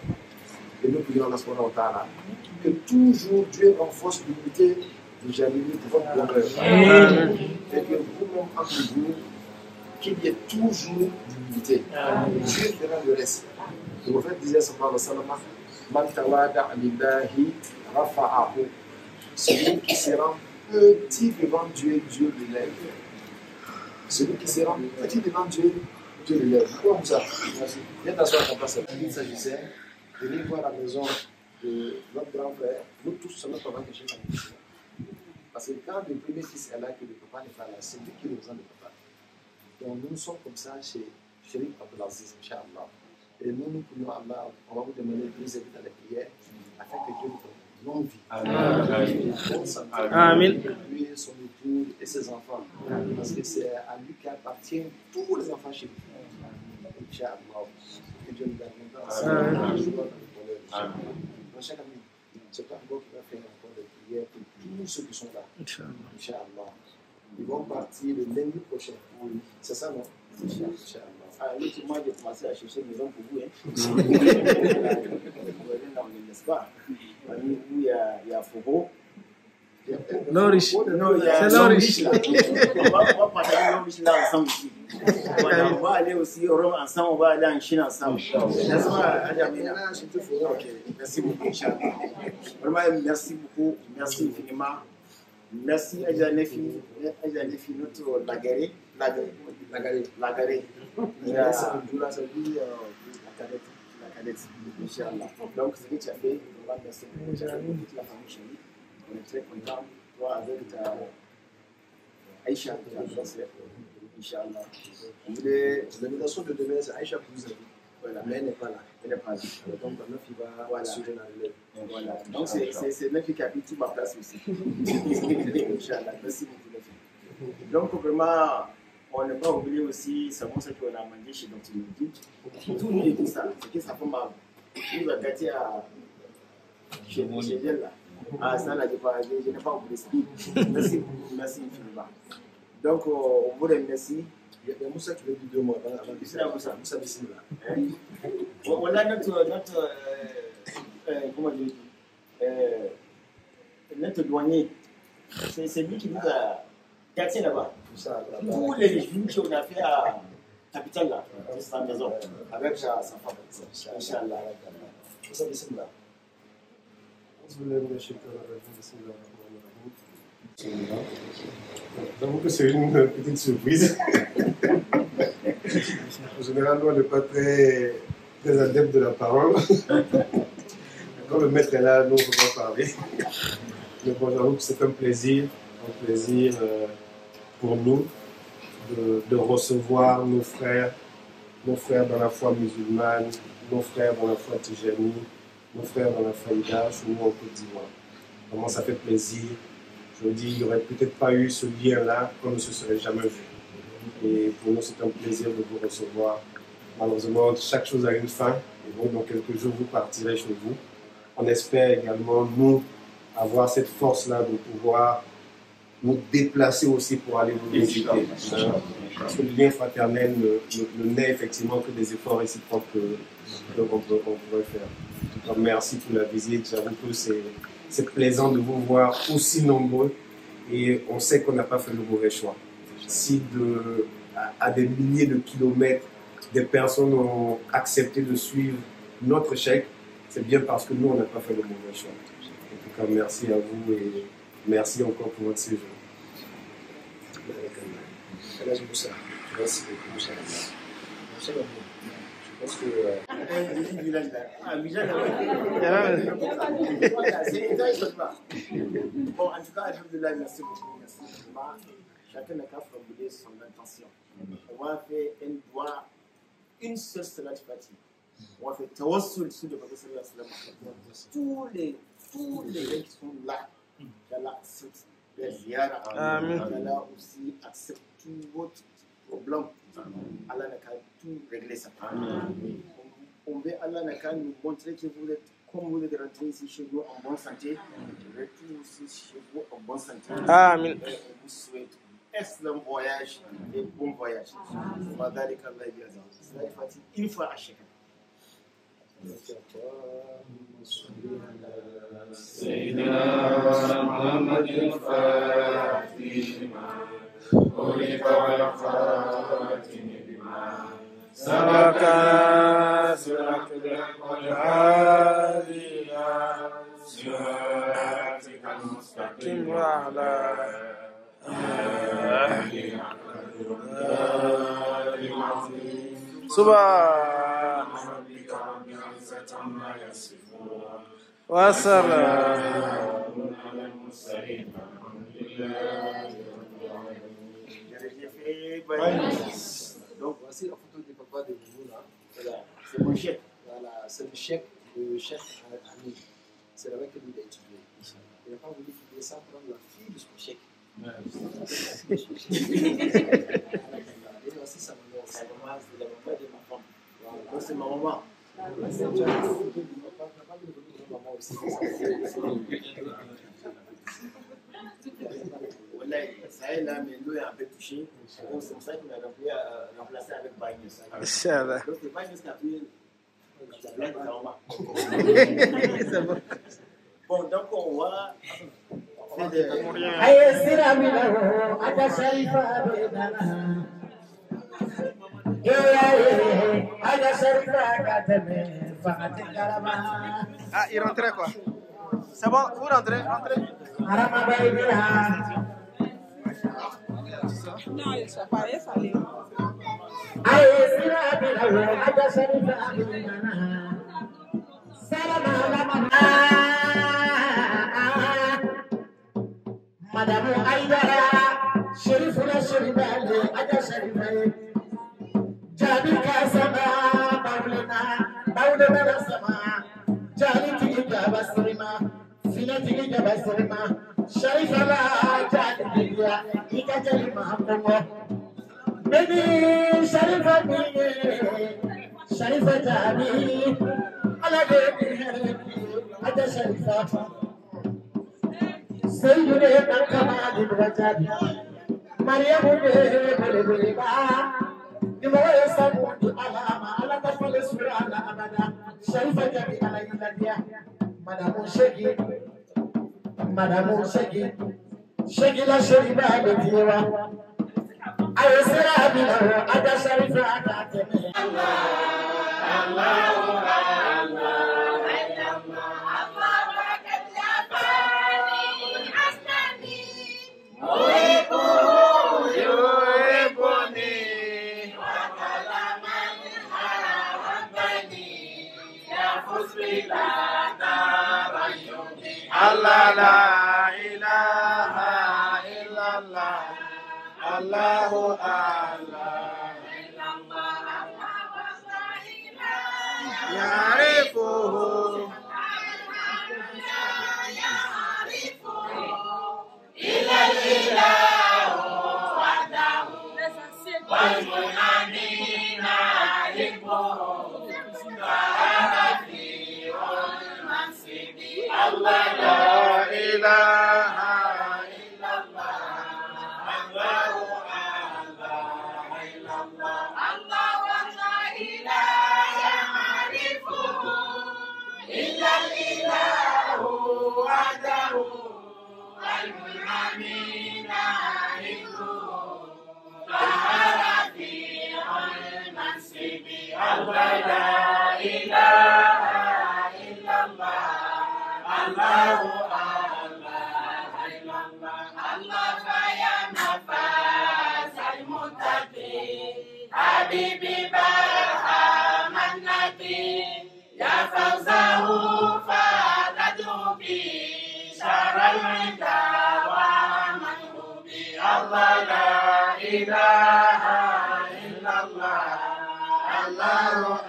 Et nous prions Allah subhanahu wa ta'ala que toujours Dieu renforce l'unité de Jalili pour votre bonheur. Et que vous-même entre vous, qu'il y ait toujours l'unité. Dieu fera le reste. Le prophète disait sallallahu alayhi wa sallam, Man tawada lillahi rafa'ahu. Celui qui se rend petit devant Dieu, Dieu l'élève. Celui qui se rend petit devant Dieu, Dieu l'élève. Pourquoi vous ça? Viens t'asseoir à ta place. Il s'agissait de venir voir la maison de notre grand frère. Nous tous sommes notre parents que j'ai dans le parce que quand le premier fils est là, que le papa n'est pas là, c'est lui qui représente le papa. Donc nous sommes comme ça chez Chérif Abdelaziz, Inch'Allah. Et nous prions Allah, on va vous demander de nous aider dans les prières afin que Dieu nous donne longue vie. Amen. Lui, son époux et ses enfants. Parce que c'est à lui qu'appartiennent tous les enfants chez lui. Inch'Allah. Que Dieu nous donne longtemps. Mon cher ami, c'est toi qui va faire encore des prières pour tous ceux qui sont là. Inch'Allah. Ils vont partir le lundi prochain. C'est ça, non? Inch'Allah. L'autre mois, j'ai commencé à chercher une maison pour vous. N'est-ce pas? Parmi vous, il y a Fogo. Lorish. C'est Lorish. On va partager Lorish là ensemble ici. On va aller aussi au Rome ensemble, on va aller en Chine ensemble. N'est-ce pas? Ok, merci beaucoup. Vraiment, merci beaucoup. Merci infiniment. Merci Adja Nefi, notre Lagaré. La cadette, Inch'Allah. Donc, ce que tu as fait, on va merci toute la famille chérie. On est très contents. Toi, avec ta Aïcha, ta soeur, Inch'Allah. L'invitation de demain, c'est Aïcha qui vous invite. Voilà. Mais elle n'est pas là. Elle n'est pas là. Donc, la meuf, il va assurer la relève. Voilà. Donc, c'est Nefi qui habite toute ma place aussi. Inch'Allah. Merci beaucoup, Nefi. Donc, vraiment, on n'a pas oublié aussi, c'est bon, ce qu'on a mangé chez Dr. Midi. Tout nous dit ça. C'est que ça fait mal. Il va gâter chez elle là. Ah, ça, là, je n'ai pas oublié ça. Merci beaucoup. Merci infiniment. Donc, on vous remercie. Il y a Moussa qui veut dire 2 mois avant que c'est là, Moussa. Moussa Bismillah. On a notre comment je dis, notre douanier. C'est lui qui nous a gâté là-bas. Tous les jours qu'on a fait à Capitale là, c'est sa maison. Avec sa femme. Inch'Allah. Moussa Bismillah. J'avoue que c'est une petite surprise. En général, on n'est pas très adepte de la parole. Quand le maître est là, nous, on ne peut pas parler. Mais bon, j'avoue que c'est un plaisir pour nous de recevoir nos frères dans la foi musulmane, nos frères dans la foi tijani, nos frères dans la foi Ida, chez nous en Côte d'Ivoire. Vraiment, ça fait plaisir. Je me dis, il n'y aurait peut-être pas eu ce lien-là, qu'on ne se serait jamais vu. Et pour nous, c'est un plaisir de vous recevoir. Malheureusement, chaque chose a une fin. Et bon, dans quelques jours, vous partirez chez vous. On espère également, nous, avoir cette force-là de pouvoir nous déplacer aussi pour aller vous visiter. Parce que le lien fraternel ne naît effectivement que des efforts réciproques qu'on pourrait faire. Donc, merci pour la visite. J'avoue que c'est plaisant de vous voir aussi nombreux et on sait qu'on n'a pas fait le mauvais choix. Si à des milliers de kilomètres, des personnes ont accepté de suivre notre chèque, c'est bien parce que nous, on n'a pas fait le mauvais choix. En tout cas, merci à vous et merci encore pour votre séjour. Merci beaucoup, Moussa. Je pense que... Bon, en tout cas, alhamdoulilah, merci beaucoup. Merci. Chacun n'a qu'à formuler son intention. On va faire une seule salat fatih. On va faire tawassul sur le prophète sallallahu alayhi wa sallam. Tous les gens qui sont là, Allah accepte les ziyara. Allah aussi accepte tout votre problème. Allah n'a qu'à tout régler ça. On veut Allah n'a qu'à nous montrer que vous êtes, comme vous êtes rentré ici chez vous en bonne santé, retour aussi chez vous en bonne santé. Amen. Et on vous souhaite excellent voyage et bon voyage. Une fois à chacun. سيدنا محمد الفاتح لما أغلق والخاتم بما سبق سرك والهادي إلى صراطك المستقيم وعلى سبحان ربك رب العزة عما يصفون وسلام على المرسلين والحمد لله رب العالمين. Donc voici la photo du papa de Boulouna. Voilà. C'est mon chèque. Voilà, c'est le chèque de chef Ami. C'est là que lui a étudié. Il n'a pas voulu étudier sans prendre la fille de son chèque. Et voici sa maman. C'est la maman de ma femme. Voilà. C'est ma maman. Voilà, ça est là, mais l'eau est un peu touchée. Donc c'est pour ça qu'il m'a remplacé avec Bagnus. Inch'Allah. Donc c'est Bagnus qui a pris la blague de sa maman. Bon, donc on va faire des... Ah, il rentrait quoi? C'est bon, vous rentrez, rentrez. Non, il ne pas allé, ça allait. Madame Aïdara, Sherifuna Sheribale, Aja Sherifaye, Jabi Kasama, Baulena Sama, Jali Tigga Basrima, Fina Tigga Basrima, Sharifala, Jali Tigga, Ika Jalima Hamdamo, Baby Sharifa Bini, Sharifa Jabi, Alabe, Aja Sharifa. Sayyidina Kamal Wajad Maryam Belebeleba Nimaya Samudu Alama Ala Tafale Surana Abada Sharifa Jabi Ala Iladia Madame Shegi La Sheriba Betiwa Ayesera Abina Ada Sharifa Akateme Allah Allah la ilaha illallah Allahu Allah ya'rifuhu ila ilahu wahdahu wal mu'minina ya'rifuhu Allah la ilaha illallah Allahu Allah illallah Allah wa la ilaha ya'rifuhu illa ilahu wahdahu إله إلا الله الله إلا الله الله فيا نفاس المتقين حبيبي برهام النبي يا فوزه فندعو به شر الردى ومنهوبي الله لا إله إلا الله الله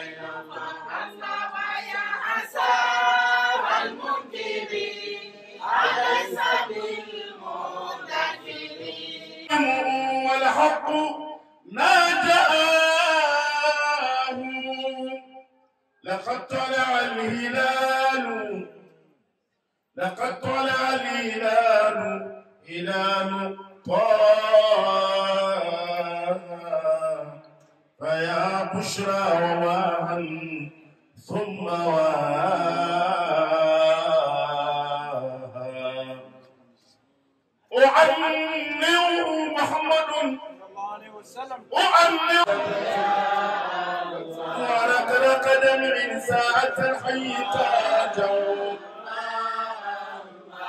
إلا الله الله يا حساب المنكرين أليس بالمدكرين والحق ما جاءه لقد طلع الهلال لقد طلع الهلال هلال طه فيا بشرى وواها ثم واها أعنه محمد أعنه ورقل قدم ساعة الحي تاجه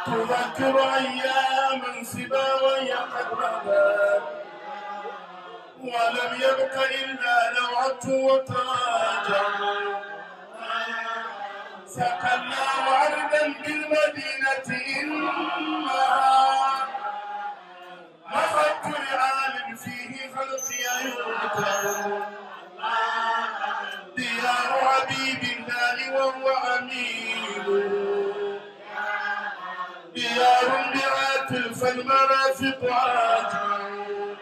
تذكر أياما سبا وهي قد مضت ولم يبق إلا لوعة وتراجع سقنا وردا بالمدينة إنها مخت لعالم فيه خلقي يرتع ديار حبيب الله وهو أمين ديار بعاتف المرافق عاجل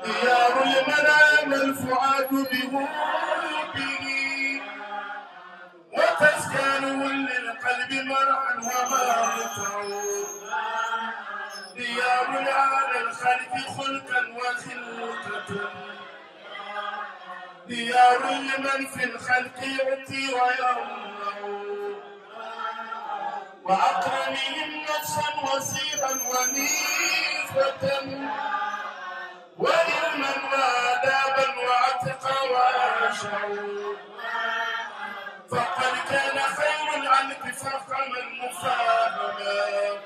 ديار لمنام الفؤاد بهروبه وتسكنه للقلب مرعا ومرتع ديار على الخلق خلقا وخلقة ديار لمن في الخلق يؤتي ويمنع وأكرمهم نفسا وسيرا ونيفة وعلما وآدابا وعتقا وعشرا فقد كان خير العلق فخما مفاهما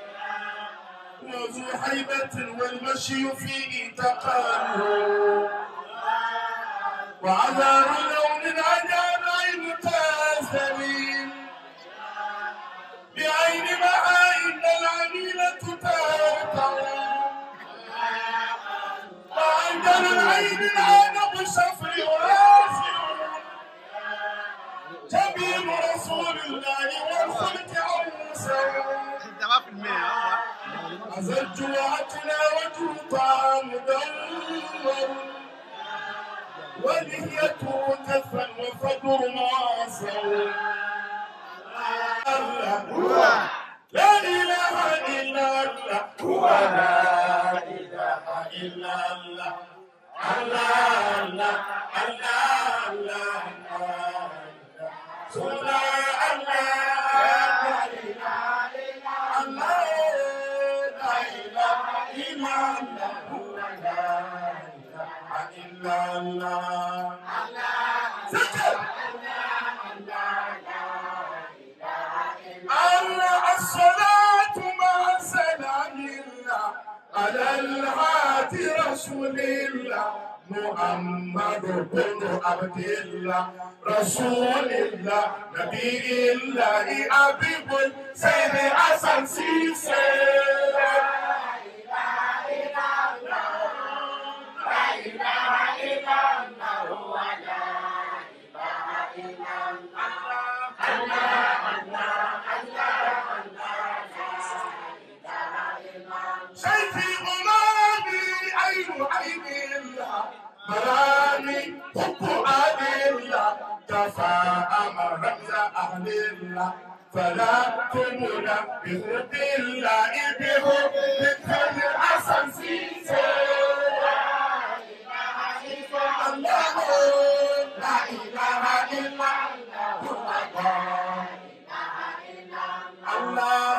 وذو هيبة والمشي فيه تقالوا وعذار لون عجاب عين تازلين بعين معاين العميلة ترتع وعندنا العين العنب الصفر واسع جبين رسول الله والخلق أوسع أزج وعتنا وجه طعام دور ولهيته كفا وفجر معاصر الله لا إله إلا الله هو لا إله إلا الله الله الله الله الله الصلاة مع سلام الله على الهادي رسول الله محمد بن عبد الله رسول الله نبي الله حبيب سيد حسن سيسي مرامي حب الله تفاهم رمز أهل الله فلا تمنع بحب الله بحب كل حسن سيسي الله لا إله إلا الله الله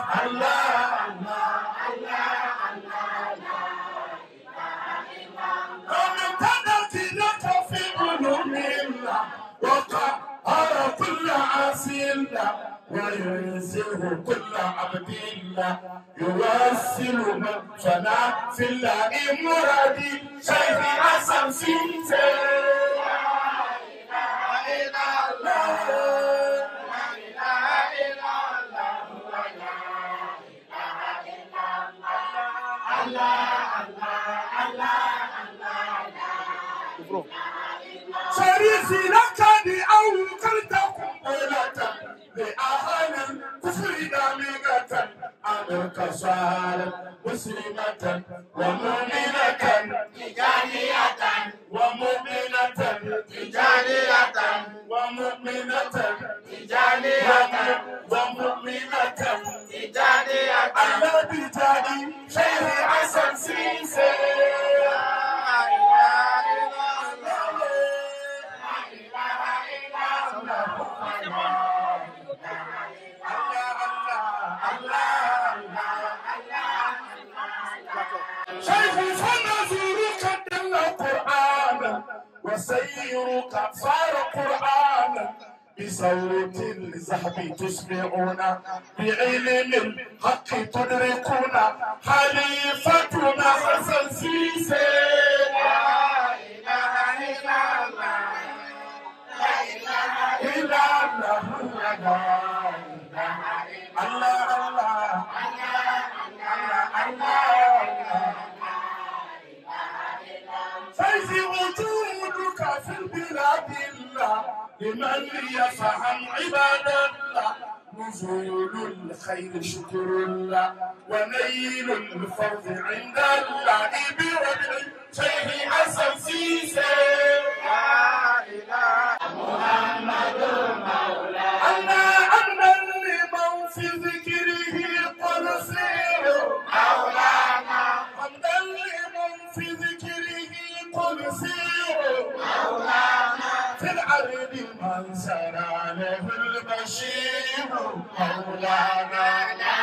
الله يوصل من فنا في الله مرادي شيخ حسن سيسي شريفي لكني أو كلتكم بولة لأهل الكفر دامغة أمرك صالح مسلمة ومؤمنة تجانية ومؤمنة تجانية ومؤمنة تجانية ومؤمنة تجانية الذي جاني خير حسن سيسي شيخ فنزورك دل القرآن وسيرك صار قرآنا بصوت الزحف تسمعون بعلم الحق تدركون خليفتنا حسن سيسي لا إله إلا الله لا إله إلا الله الله فايز وجودك في البلاد الله لمن يفهم عباد الله نزول الخير شكر الله ونيل الفوز عند الله بوضع شيخ حسن سيسي لا اله محمد مولانا أمنا لمن في ذكره قل سيروا مولانا حمدا لمن في ذكره قل سيروا مولانا في العرض من سرى له البشير مولانا لا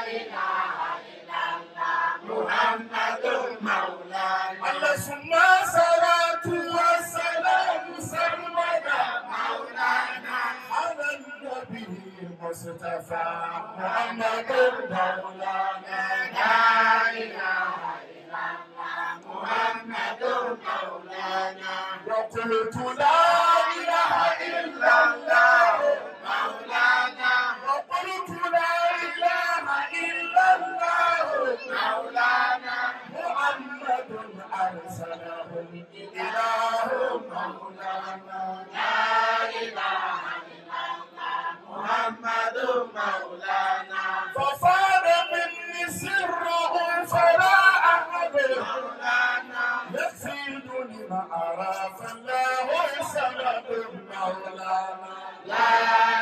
إله إلا الله محمد مولانا الله ثم صلاة والسلام سرمدا مولانا على النبي مصطفى محمد مولانا لا إله إلا الله محمد مولانا وقلت لا إله إلا الله مولانا وقلت لا إله إلا الله مولانا محمد أرسله الإله مولانا لا إله إلا الله محمد مولانا ففاد مني سره فلا أحد مولانا يزيدني ما عرف الله سبب مولانا لا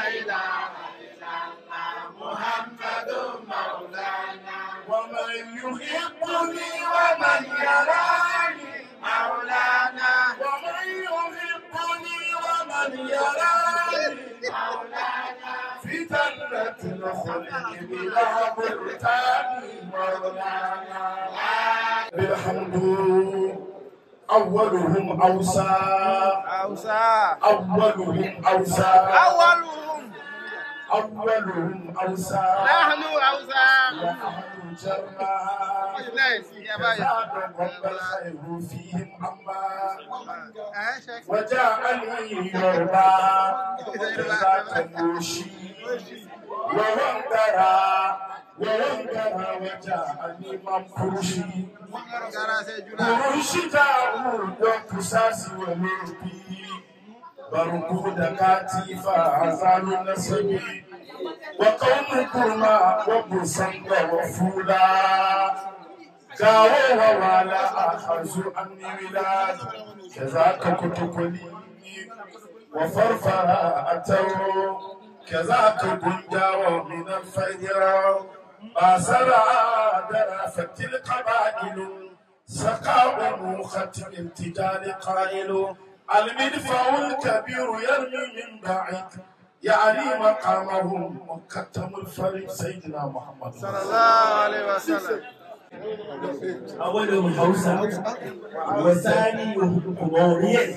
إله إلا الله محمد مولانا ومن يحبني ومن يراني مولانا ومن يحبني ومن يراني مولانا في جنة الخلد بلا برتان مولانا بالحمد أولهم أوسى أولهم أوسى أولهم أوسى نحن أوسى ونحن جرى كذاب رب الخير فيهم أما وجاءني يربى وكذاك النوشي ووندرى وجاءني ممكروشي كروشي داود وكساسي ولوبي بركود كاتيفا عزال النسبي وقوم كرما وبسنگ وفولا كاو ووالا أخذوا عني ولاد كذاك كتكلي وفرفرا أتوا كذاك جنجاو من الفجر باسرا درافت القبائل سقاء موخة التجال قائل المدفع الكبير يرمي من بعيد يعني مقامهم مكتم الفريق سيدنا محمد صلى الله عليه وسلم. أولهم حوسة وثانيهم قمورية.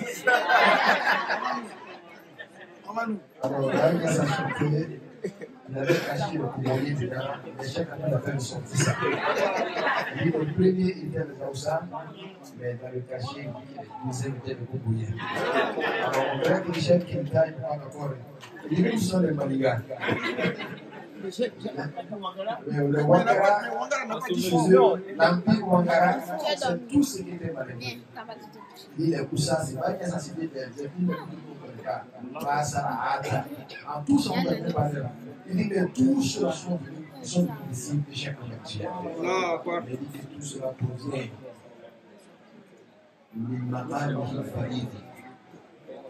il avait caché le courrier dedans, mais chaque année, il a fait sortir ça. Il dit le premier était le Zaoussa, mais dans le cachet, il disait le deuxième était le courrier. Alors, on verra que les chefs qui taillent, il ne pas d'accord. Il dit que ce sont les Manigas. Le Wangara, l'Empire Wangara, c'est tout ce qui était malais. Il dit les Koussa, c'est pas que ça c'était des films en tous on peut parler. Il dit que tous ceux sont venus, ils sont venus ici de chaque quartier. Il dit que tout cela provient du Maman qui Farid.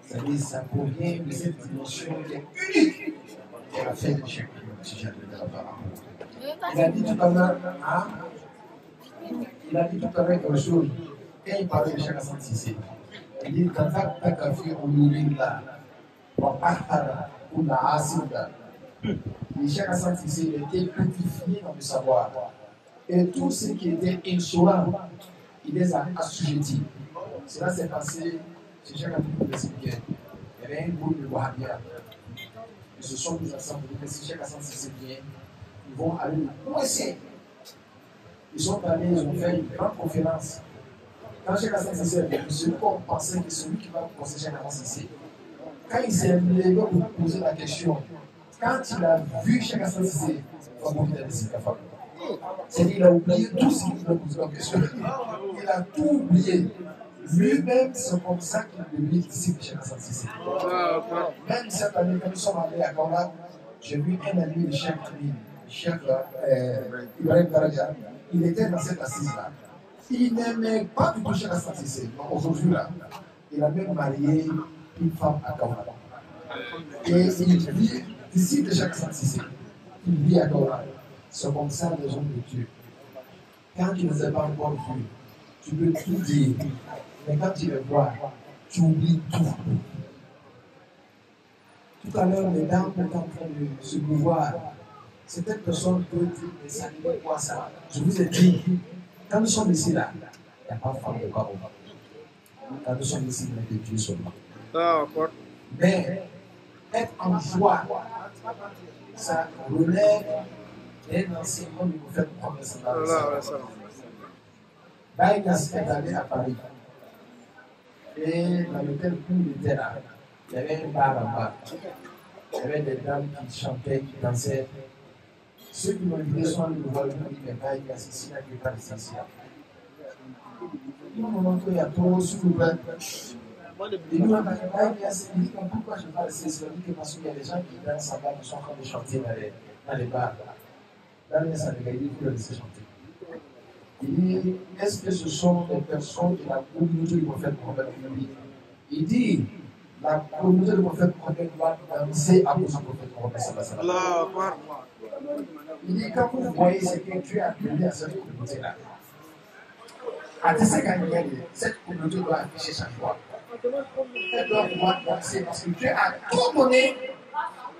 C'est-à-dire ça provient de cette dimension qui est unique qu'elle a fait de chaque quartier. Il a dit tout à l'heure, il a dit tout à l'heure quelque chose, quand il parlait de chaque Sissé. Il dit quand tu as café au Nourinda, ou la Asinda, les chaque Sissé étaient purifiés dans le savoir. Et tout ce qui était insolent, il les a assujettis. Cela s'est passé chez chaque Afrique de Sénégal. Il y avait un groupe de Wahhabia. Ils se sont mis ensemble pour dire que si chaque Sissé vient, ils vont aller le coincer. Ils sont allés, ils ont fait une grande conférence. Quand Cheikh Hassan Cissé est venu, celui qu'on pensait que celui qui va conseiller Cheikh Hassan Cissé, quand il s'est levé pour poser la question, quand il a vu Cheikh Hassan Cissé, il va mourir dans les cafards. C'est-à-dire qu'il a oublié tout ce qu'il voulait poser comme question. Il a tout oublié. Lui-même, c'est comme ça qu'il est devenu disciple de Cheikh Hassan Cissé. Même cette année, quand nous sommes allés à Kaula, j'ai vu un ami de Cheikh Amin, Cheikh Ibrahim Daraja. Il était dans cette assise-là. Il n'aimait pas du tout Cheikh Hassan Cissé. Aujourd'hui, là, il a même marié une femme à Kaula. Et il vit ici de Cheikh Hassan Cissé. Il vit à Kaula. C'est comme ça les hommes de Dieu. Quand tu ne les as pas encore vus, tu peux tout dire. Mais quand tu les vois, tu oublies tout. Tout à l'heure, les dames étaient en train de se mouvoir. Cette personne peut dire, mais ça n'est pas quoi ça. Je vous ai dit, quand nous sommes ici là, il n'y a pas de femme de parole. Quand nous sommes ici, il n'y a que Dieu seulement. Mais être en joie, ça relève d'un enseignement du prophète Mohammed sallallahu alayhi wa sallam. Baïgas est allé à Paris. Et dans lequel il était là, il y avait un bar en bas. Il y avait des dames qui chantaient, qui dansaient. Ceux qui m'ont invité sont allés me voir, ils m'ont dit, mais Baïgas, ici, il n'y a que pas d'essentiel. Non, il y a trop sous le bain. Et nous, on a dit, Baïgas, il dit, pourquoi je ne vais pas laisser ça? Il dit que parce qu'il y a des gens qui dansent en bas, qui sont en train de chanter dans les bars. Dans les salles, il dit, il faut les laisser chanter. Il dit, est-ce que ce sont des personnes de la communauté du prophète Mohammed? Il dit, la communauté du prophète Mohammed va danser à cause du prophète Mohammed sallallahu alayhi wa sallam. Il dit, quand vous voyez ce que Dieu a donné à cette communauté-là, à cette communauté doit afficher sa joie. Elle doit pouvoir danser parce que Dieu a tout donné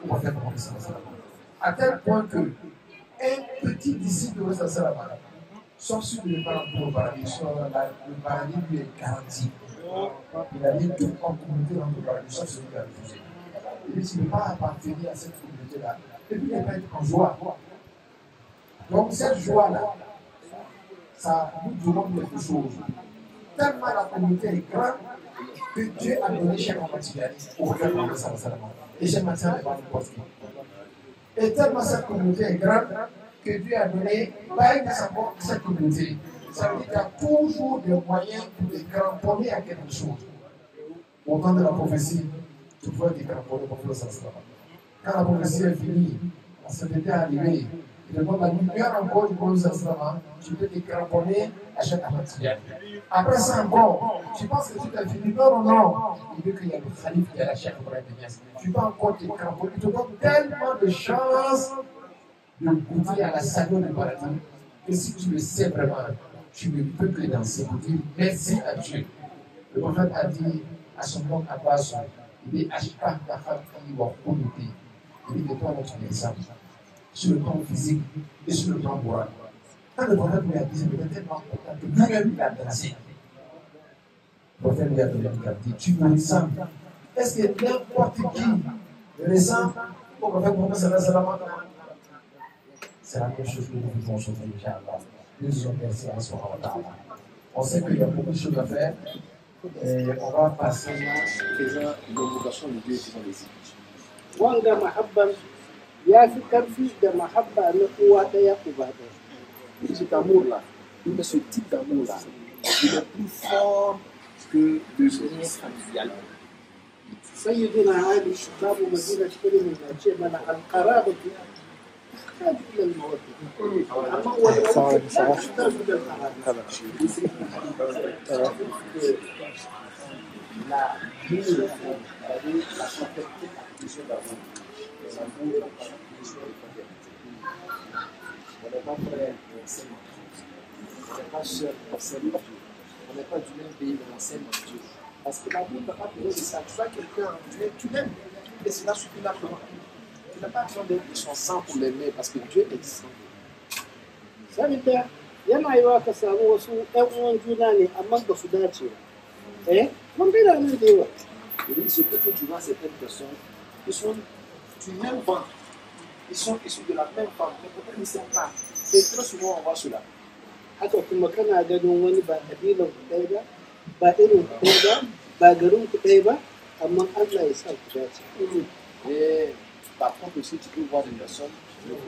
au prophète Mohammed sallallahu alayhi wa sallam. À tel point que un petit disciple de Mohammed sallallahu alayhi wa sallam, sauf si vous ne parlez pas au paradis, le paradis lui est garanti. Il a dit toute en communauté dans le paradis, sauf celui qui a refusé. Il dit, tu ne peux pas appartenir à cette communauté-là. Et puis, il ne peut pas être en joie. Donc, cette joie-là, ça nous demande quelque chose. Tellement la communauté est grande que Dieu a donné chaque Mathiani au prophète Mohammed sallallahu alayhi wa sallam. Et chaque Mathiani n'est pas n'importe qui. Et tellement cette communauté est grande que Dieu a donné cette communauté. Ça veut dire qu'il y a toujours des moyens pour les cramponner à quelque chose. Au temps de la prophétie, tu pouvais te cramponner pour faire ça. Quand la prophétie est finie, la sainteté est arrivée, il demande la lumière encore du prophète, tu peux te cramponner à chaque matière. Après ça encore, tu penses que tout est fini. Non, non, non. Il veut qu'il y ait le Khalif qui est la chef de Niasse. Tu peux encore te cramponner. Il te donne tellement de chance de goûter à la saveur du paradis, que si tu le sais vraiment, tu ne peux que danser pour dire merci à Dieu. Le prophète a dit à son nom Abbas, il dit Ashkar Tafaki wa Kounuti. Il dit que toi, tu es exemple sur le plan physique et sur le plan moral. Quand le prophète lui a dit, c'est tellement important que lui-même il a dansé. Le prophète lui a donné un dit, tu me ressembles. Est-ce que n'importe qui ressemble au prophète Mohammed sallallahu alayhi wa sallam? C'est la même chose que nous vivons aujourd'hui, Inch'Allah. Nous disons merci à Allah. On sait qu'il y a beaucoup de choses à faire. Et on va passer là. faisant l'invocation de Dieu faisant les images. Wanga mahabban ya fi karfi da mahabba na uwa daya uba daya. Cet amour-là, ce type d'amour-là, il est plus fort que le lien familial. سيدنا علي باب مدينة كلمة من القرابة تحتاج إلى المودة. أما هو لا تحتاج إلى القرابة. La vie de la perfecte acquisition d'amour, les amours, la acquisition de fraternité. On n'est pas frère, on s'aime en Dieu. On n'est pas sœur, on s'aime en Dieu. On n'est pas du même pays, mais on s'aime en Dieu. Parce que l'amour n'a pas besoin de ça. Tu vois quelqu'un, tu l'aimes, et cela suffit largement. Tu n'as pas besoin de son sang pour l'aimer, parce que Dieu est sang. Sabida yana yiwa ka samu wasu ƴan uwan juna ne amma ba su dace ba. Mun bi da nan da yawa. Il se peut que tu vois certaines personnes qui sont du même ventre, ils sont issus de la même femme, mais pourtant ils ne s'aiment pas. Et très souvent on voit cela. Haka kuma kana ganin wani ba kabilan ku ɗaya ba, ba irin ku ɗaya ba, ba garin ku ɗaya ba, amma Allah ya sa ku dace. Et par contre aussi tu peux voir des personnes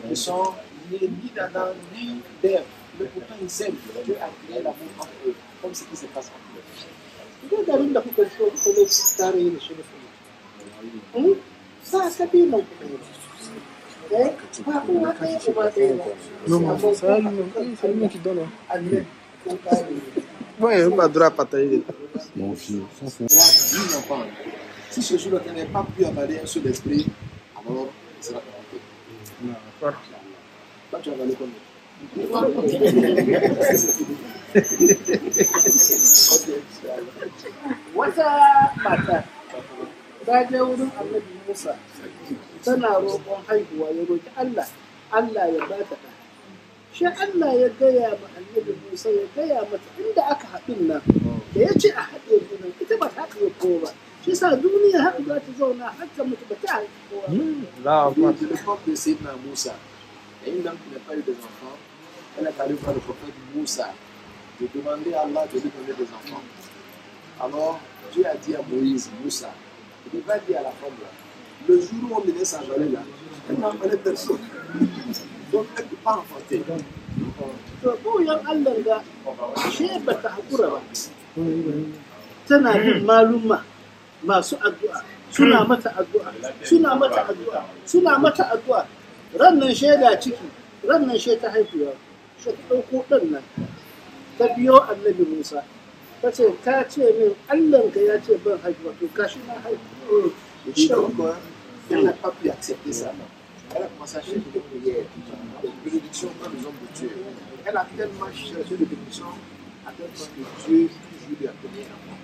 qui sont ni d'Adam ni d'Ève, mais pourtant ils s'aiment. Dieu a créé l'amour entre eux, comme ce qui se passe entre eux. Idan garin da kuka so kuka zo ku tare da shi da su. Sa kabilan ku ɗaya ba. Ba kuma ɗaya uba ɗaya ba. Non, c'est lui qui donne. Ouais, on va droit à partager. Mon fils, si ce jour-là tu n'as pas pu avaler un seul esprit, alors il sera compliqué. Non, toi tu as avalé combien? Wata mata ta je wurin Annabi Musa tana roƙon haihuwa ya roƙi Allah, Allah ya ba ta ɗa. Shi Allah ya gaya ma Annabi Musa ya gaya mata inda aka haɗin nan da ya ce a haɗe nan ita ba ta haɗe kowa ba. Shi sa duniya haka za ta zauna har ta mutu ba ta haɗe kowa ba. De l'époque de Sayyidina Moussa, il y a une dame qui n'a pas eu des enfants. Elle est allée voir le prophète Moussa de demander à Allah de lui donner des enfants. Alors, Dieu a dit à Moïse, Moussa, il va dire à la femme là, le jour où on me laisse s'envoler là, elle n'a appelé personne. Donc, elle ne peut pas enfanter. To ɓoyon Allah ga shi ba ta haƙura ba. Tana bin malumma masu addu'a, suna mata addu'a, suna mata addu'a, suna mata addu'a. Rannan shaida ciki, rannan shi ta haihuwa, shi ta ɗauko ɗan nan, ta biyo Annabi Musa. Ta ce, ka ce min Allahnka ya ce ban haihuwa, to kashi na haihu. Elle n'a pas pu accepter ça. Elle a commencé à chercher des prières, des bénédictions dans les hommes de Dieu. Elle a tellement cherché des bénédictions à tel point que Dieu toujours lui a donné un enfant.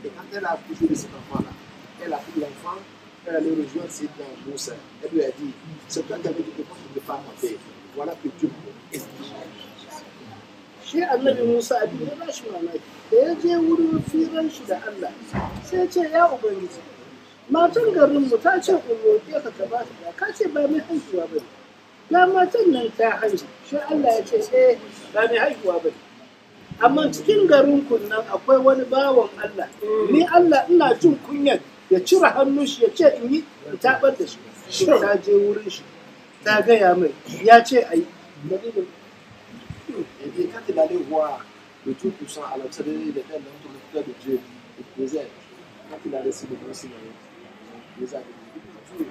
Et quand elle a accouché de cet enfant-là, elle a pris l'enfant, elle allait rejoindre ses dans Moussa. Elle lui a dit, c'est toi qui avais dit que moi je ne peux pas monter. Voilà que Dieu m'a expliqué. Shi Annabi Musa abin ya bashi mamaki da ya je wurin firan shi da Allah sai ce ya Ubangiji matan garinmu ta ce in roƙe ka ka ba ta ka ce ba mai haihuwa ba ne ya matan nan ta haihu shi Allah ya ce ba mai haihuwa ba ne amma cikin garin nan akwai wani bawan Allah ni Allah ina jin kunyar ya cire hannun shi ya ce in yi in tabar da shi ta je wurin shi ta gaya mai ya ce a yi. Et quand il allait voir le Tout-Puissant à l'observer des terres de Dieu, il posait, quand il allait se dénoncer, il les a dit,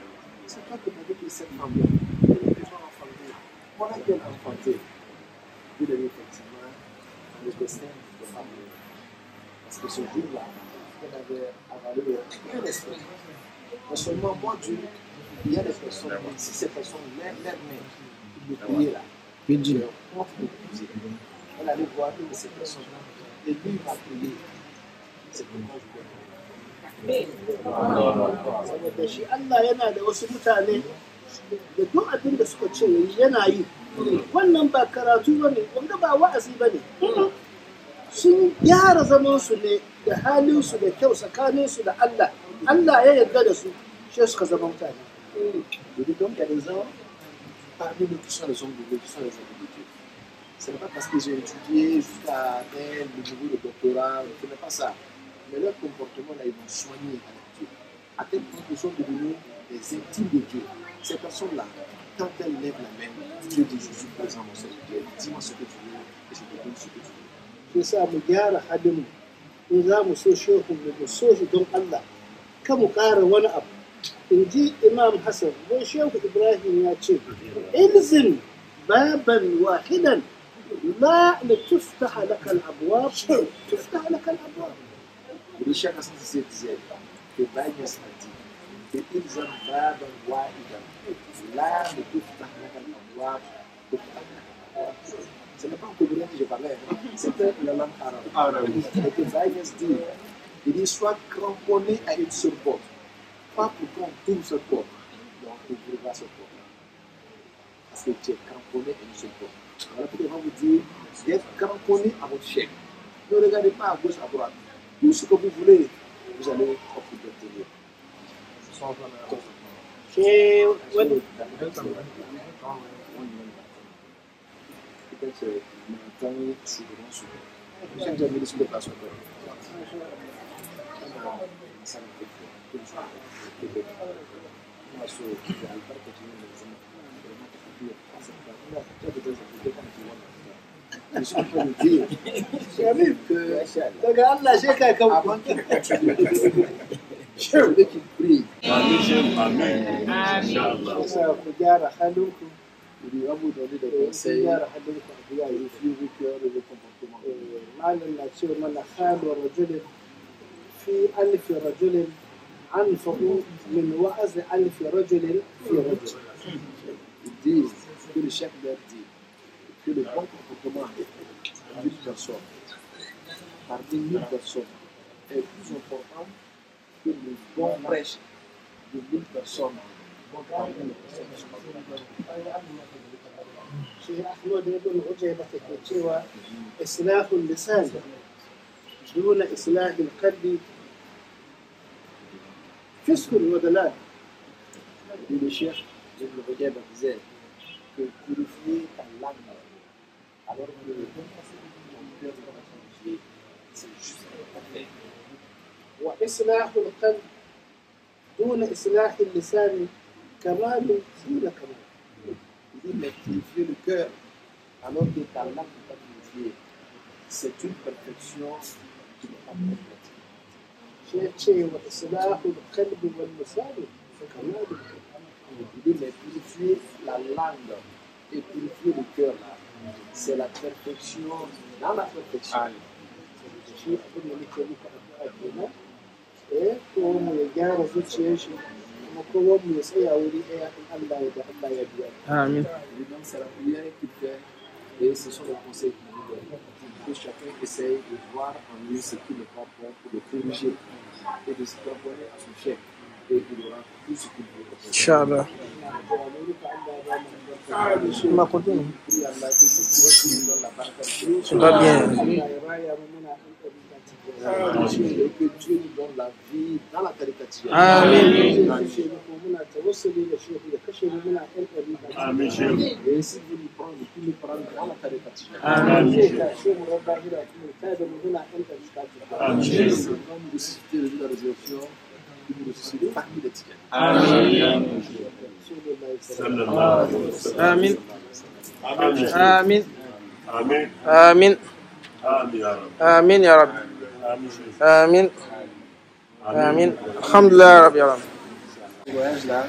c'est toi qui m'as dit que cette femme-là, elle est déjà enfantée. Voilà qu'elle a enfanté. Il est effectivement le destin de femme. Parce que ce jour-là, elle avait avalé un esprit. Mais seulement moi, Dieu, il y a des personnes, si ces personnes, leur mère, ils me priaient là. Elle allait voir une de ces personnes-là et lui il m'a prié. C'est pourquoi Saboda shi Allah yana da wasu mutane da duk abin da suka ce yana yi. Wannan ba karatu ba ne, wanda ba wa'azi ba ne. Sun gyara zamansu ne da halinsu da kyau tsakaninsu da Allah. Allah ya yarda da su, shi suka zama mutane. Donc il y a des gens parmi nous qui sont les hommes de Dieu, qui sont les hommes de Dieu. Ce n'est pas parce que j'ai étudié jusqu'à atteindre le niveau de doctorat, ce n'est pas ça. Mais leur comportement, là, ils vont soigner avec Dieu. À tel point qu'ils sont devenus des intimes de Dieu. Ces personnes-là, quand elles lèvent la main, Dieu dit, je suis présent dans cette Dieu. Dis-moi ce que tu veux et je te donne ce que tu veux. C'est ça, mu gyara halin in za mu so shehu mu so shi don Allah kan mu ƙara wani abu in ji Imam Hassan wai shehu Ibrahim ya ce ilzim baban wahidan لا لتفتح لك الابواب تفتح لك الابواب. Chacun se disait que Baïs a dit que ils ont baba waïda là de tout ce n'est pas en congolais que je parlais, c'était la langue arabe. Et que Baïs dit, il dit soit cramponné à une seule porte, pas pour qu'on tourne cette porte, donc on ouvrira cette porte. Parce que tu es cramponné à une seule porte. Alors peut-être vous dire d'être cramponné à votre chef. Ne regardez pas à gauche, à droite. Tout ce que vous voulez, vous allez obtenir. Peut-être matin, souvent. J'aime bien les déplacements. Je suis en train de dire daga Allah sai ka kawo avant qu'il continue, je veux qu'il prie. Amin. Inch'Allah. Ku gyara halinku. Il va vous donner des conseils. gyara halinku a biya yi Vérifiez vos cœurs et vos comportements. malam na ce mana khalu rajulin fi alfi rajulin anfa'u min wa'az alfi rajulin fi rajul. Ils disent que le chef leur dit que le bon comportement d'une personne, parmi 1000 personnes, est plus important que le bon prêche de 1000 personnes. Parmi les personnes qui sont Shi Ahmad ibn Ujayba take cewa islahul lisan duna islahil qalbi fiskun wa dalal. Et le chef de Ujayba disait que purifier ta langue alors que ton cœur doit être purifié, c'est juste parfait. وإصلاح القلب دون إصلاح اللسان كمال دون كمال. Il dit, mais purifier le cœur alors que ta langue n'est pas purifiée, c'est une perfection qui n'est pas complète. شيء وإصلاح القلب واللسان كمال. Il dit, mais purifier la langue et purifier le cœur, là, c'est la perfection dans la perfection. shi abin da nake muka addu'a kenan ko mu ya gyara zuciyar shi kuma kowa mu ya tsaya wuri ɗaya in Allah ya da Allah ya biya. Amen. Évidemment, c'est la prière qu'il fait et ce sont les conseils qu'il nous donne. Que chacun essaye de voir en lui ce qui n'est pas bon pour le corriger et de se cramponner à son chef et il aura tout ce qu'il veut. Inch'Allah. Ma continue. C'est pas bien. Et que Dieu nous donne la vie dans la caricature. Amen. Et si vous nous prenez, vous nous prendre dans la caricature. Amen. Quand nous ressuscitons le jour de la résurrection, nous ressuscitons parmi les tiens. Amen. Amen. Amen. Amen. Amen ya Rabbi. Amen. Amen. Alhamdulillah Rabbi Alam. Ce voyage-là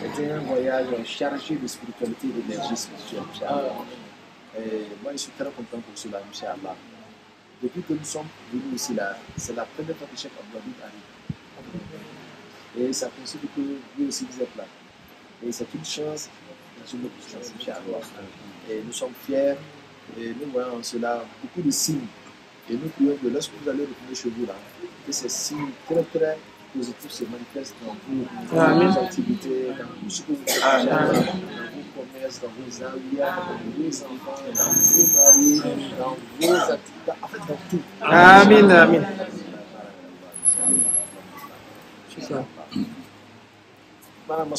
est un voyage chargé de spiritualité et d'énergie spirituelle. Et moi, je suis très content pour cela, Inch'Allah. Depuis que nous sommes venus ici, là, c'est la première fois que Cheikh Abdouhadoud arrive. Et ça coïncide que vous aussi vous êtes là. Et c'est une chance, c'est une autre chance, Inch'Allah. Et nous sommes fiers, et nous voyons en cela beaucoup de signes. Et nous prions que lorsque vous allez retourner chez vous, là, que ces signes très très positifs se manifestent dans vous, dans vos activités, dans tout ce que vous faites, dans vos commerces, dans vos avias, dans vos enfants, dans vos maris, dans vos activités, en fait dans tout. Amen. Amen. C'est ça. Madame,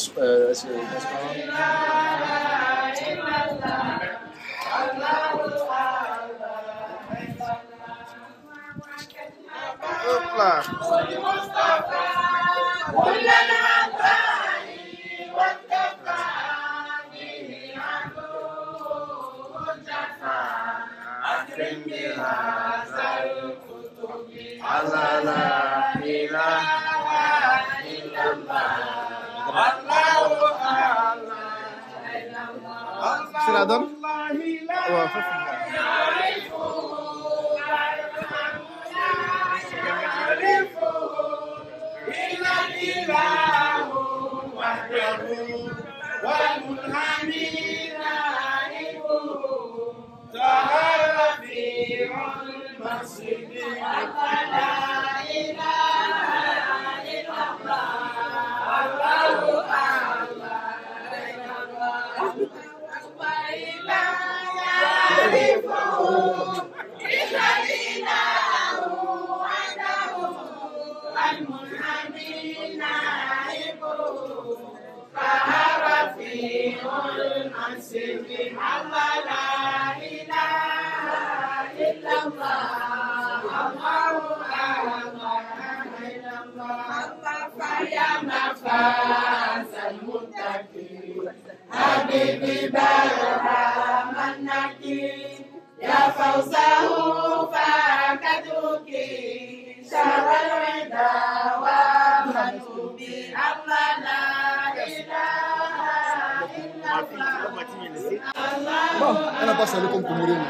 Hop là. C'est la donne? Ouais, faut حبيبي برحمنك يا فوزه فاكدوك شر الردى ومنوبي الله لا اله الا الله. Bon, elle a pas salué comme Comorien.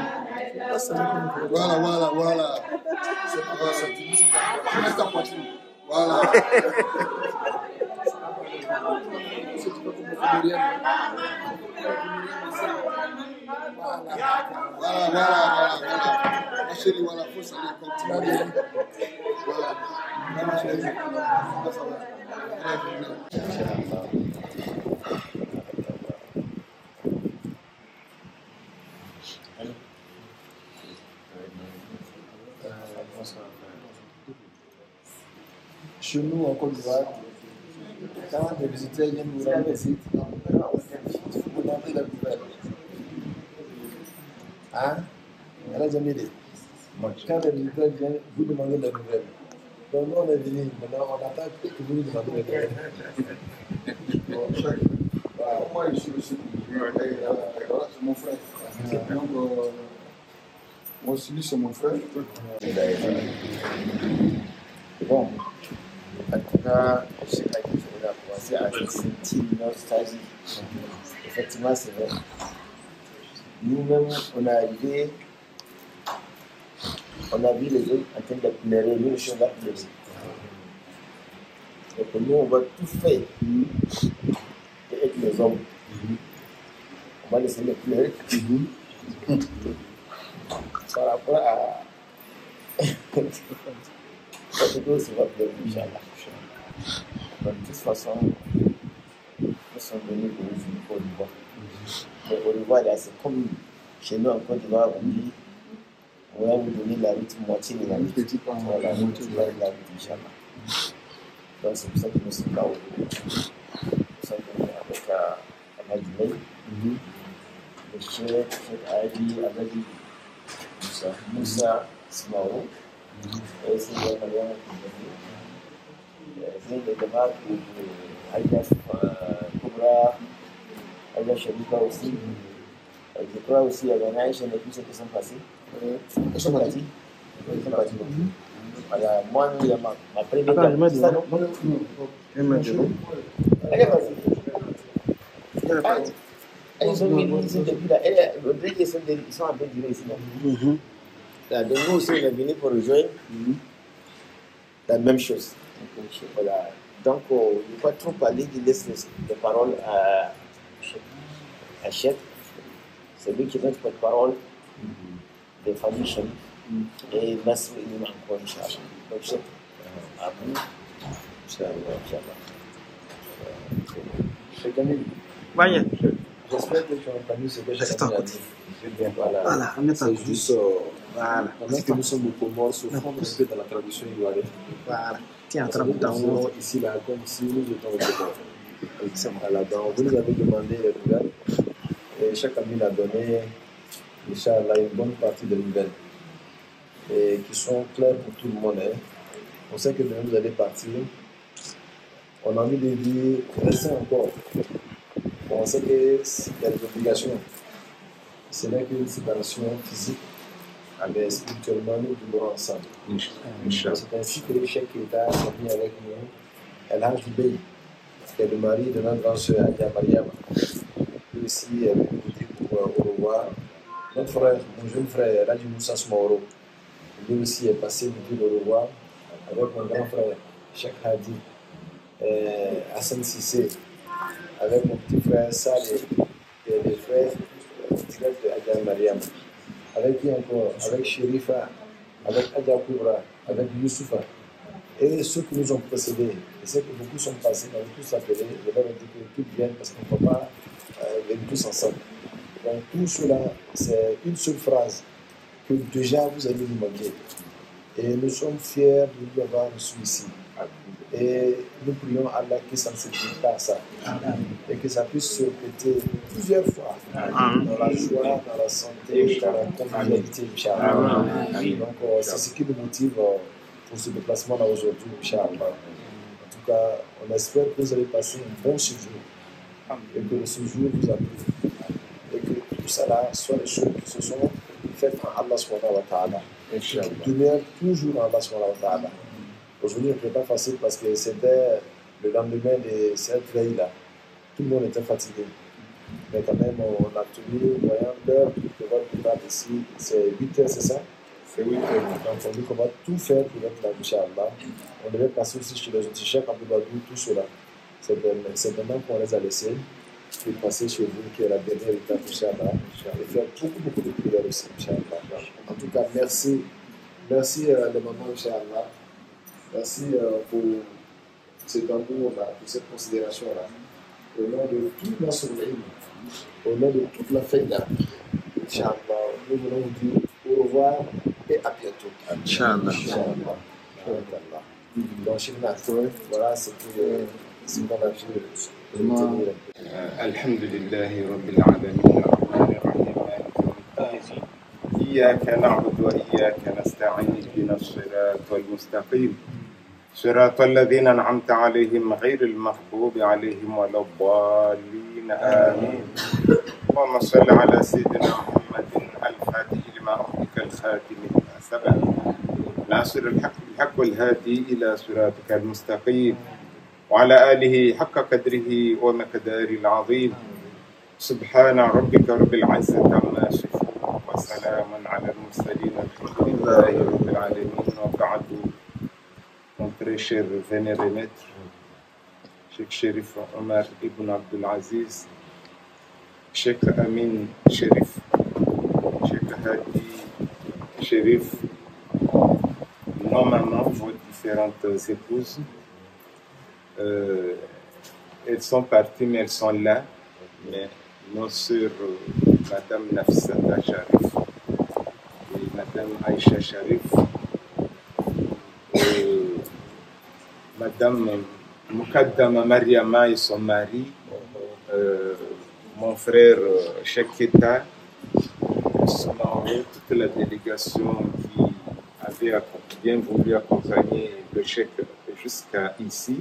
Voilà, voilà, voilà. C'est pas grave, c'est tout. Je mets ta poitrine. Voilà. C'est tout comme Comorien. Voilà. Ma chérie, voilà, faut saluer comme tu m'as dit. Voilà. Ma chérie. Ça va. Chez nous, en Côte d'Ivoire, quand les visiteurs viennent nous rendre visite, vous demandez la nouvelle. Hein? Elle a jamais dit. Quand les visiteurs viennent, vous demandez la nouvelle. Donc nous, on est venus, maintenant on attend que vous nous demandez la nouvelle. Moi, je suis aussi c'est mon frère. Donc, moi aussi, lui, c'est mon frère. Bon, en tout cas, je sais pas qui on a commencé à sentir nostalgie. Effectivement, c'est vrai. Nous-mêmes, on est arrivé, on a vu les autres en train de pleurer, nous, les choses là, pleurer. Donc, nous, on va tout faire pour être les hommes. On va laisser les pleurer. Par rapport à. Ça va pleurer, Inch'Allah. De toute façon, nous sommes venus pour vous Côte d'Ivoire. Mais Côte d'Ivoire, c'est comme chez nous en Côte d'Ivoire, on dit on va vous donner la route, moitié de la route. Voilà, moitié de la route, Inch'Allah. Donc c'est pour ça que nous sommes là aujourd'hui. Nous sommes venus avec Ahmad May, le chef Ali, Amadi, Moussa Smao. Et c'est le Mariana qui est venu. C'est le débat pour Aïda Koubra, Aïda Charifa aussi. Je crois aussi qu'il y avait Naïcha et tous ceux qui sont passés. Ils sont partis. Voilà, moi, il y a ma première dame. C'est ça, non? Elle est partie. Ils sont venus ici depuis là. Ils sont un peu durés ici. Donc nous aussi, on est venus pour rejoindre la même chose. Voilà. Donc, il ne faut pas trop parler, il laisse les paroles à Chef. C'est lui qui est notre porte-parole des familles Chef. Et Nasr, il est encore, Inch'Allah. Donc, Chef, à vous. Inch'Allah. J'espère que tu as entendu ce que j'ai dit. Voilà, on est juste. Voilà. Parce que nous sommes au Comores, souffrons un peu dans la tradition ivoirienne. Voilà. Tiens, ici, là, comme si nous étions au Comores. Voilà, donc vous nous avez demandé les nouvelles. Et chaque ami a donné, Inch'Allah, une bonne partie de nouvelles et qui sont claires pour tout le monde. Hein. On sait que demain vous allez partir. On a envie de dire, restez encore. On sait qu'il y a des obligations. Ce n'est qu'une séparation physique, mais spirituellement, nous demeurons ensemble. C'est ainsi que le chef Keita est venu avec nous, El Hajj Bey, qui est le mari de notre grande sœur Adia Mariam. Lui aussi est venu nous dire au revoir. Notre frère, mon jeune frère, Radji Moussa Smaoro, lui aussi est passé nous dire au revoir avec mon grand frère, Cheikh Hadi, Hassan Sissé, avec mon petit frère Saleh, et les frères directs de Adia Mariam. Avec qui encore? Avec Sherifa, avec Adia Koubra, avec Youssoufa. Et ceux qui nous ont précédés, je sais que beaucoup sont passés, on va tous s'appeler, je leur ai dit que tout viennent parce qu'on ne peut pas venir tous ensemble. Donc tout cela, c'est une seule phrase que déjà vous allez nous manquer. Et nous sommes fiers de vous avoir reçu ici. Et nous prions Allah que ça ne se limite pas à ça. Et que ça puisse se répéter plusieurs fois. Dans la joie, dans la santé, dans la convivialité, Inch'Allah. Donc c'est ce qui nous motive pour ce déplacement-là aujourd'hui, Inch'Allah. En tout cas, on espère que vous allez passer un bon séjour. Et que le séjour vous a plu. Et que tout ça là soit les choses qui se sont faites en Allah subhanahu wa ta'ala. Et qui demeurent toujours en Allah subhanahu wa ta'ala. Aujourd'hui, ce n'était pas facile parce que c'était le lendemain de cette veille-là. Tout le monde était fatigué. Mais quand même, on a tenu, voyant l'heure de votre départ ici, c'est 8 heures, c'est ça? C'est 8 heures. Donc on dit qu'on va tout faire pour être là, Inch'Allah. On devait passer aussi chez les autres chefs, Abdoubadou, tout cela. C'est maintenant qu'on les a laissés. Et passer chez vous, qui est la dernière étape, Inch'Allah. Et faire beaucoup de prières aussi, Inch'Allah. En tout cas, merci. Merci les mamans, Inch'Allah. Merci pour cet amour-là, pour cette considération-là. Au nom de toute la soleil, au nom de toute la fête-là, Inch'Allah, nous voulons vous dire au revoir et à bientôt. Inch'Allah. Donc, chez nous, voilà, c'était ce qu'on a vu. Alhamdulillahi Rabbil Alamin, Ar-Rahman Ar-Rahim, Maliki Yawmiddin. إياك نعبد وإياك نستعين اهدنا الصراط المستقيم صراط الذين أنعمت عليهم غير المغضوب عليهم ولا الضالين آمين اللهم صل على سيدنا محمد الفاتح لما أغلق الخاتم لما سبق ناصر الحق بالحق والهادي إلى صراطك المستقيم وعلى آله حق قدره ومقداره العظيم سبحان ربك رب العزة عما يصفون وسلام على المرسلين الحمد لله رب العالمين وبعد. Mon très cher vénéré maître, Cheikh Sherif Omar Ibn Abdulaziz, Cheikh Amin Sherif, Cheikh Hadi Sherif, nos mamans, vos différentes épouses, elles sont parties mais elles sont là, mais nos sœurs, Madame Nafsata Sharif et Madame Aïcha Sharif, Madame Mukaddama Mariama et son mari, mon frère Cheikh Keita, toute la délégation qui avait bien voulu accompagner le Cheikh jusqu'à ici.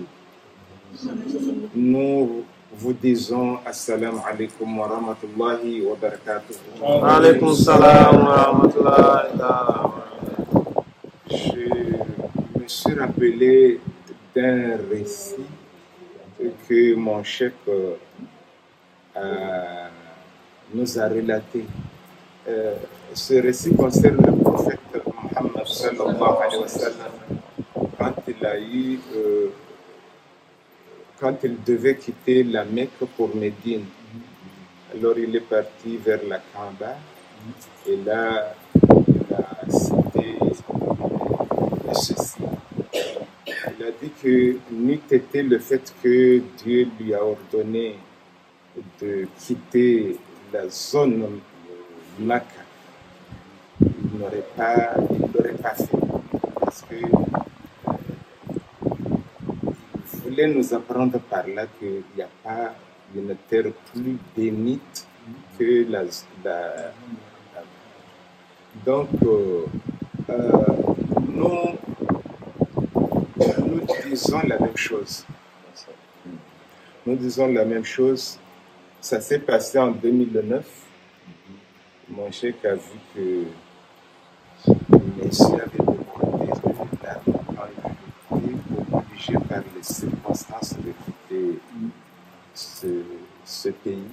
Nous vous disons Assalamu alaikum wa rahmatullahi wa barakatuh. Wa alaikum salam wa rahmatullahi wa barakatuh. Je me suis rappelé d'un récit que mon chef nous a relaté. Ce récit concerne le prophète Muhammad sallallahu alayhi wa sallam quand il devait quitter la Mecque pour Médine. Alors il est parti vers la Kaaba et là il a cité ceci. Il a dit que n'eût été le fait que Dieu lui a ordonné de quitter la zone Mecque, il n'aurait pas fait, parce que il voulait nous apprendre par là qu'il n'y a pas une terre plus bénite que donc nous disons la même chose. Nous disons la même chose. Ça s'est passé en 2009. Mon chef a vu que messieurs avaient demandé obligé par les circonstances de quitter ce pays.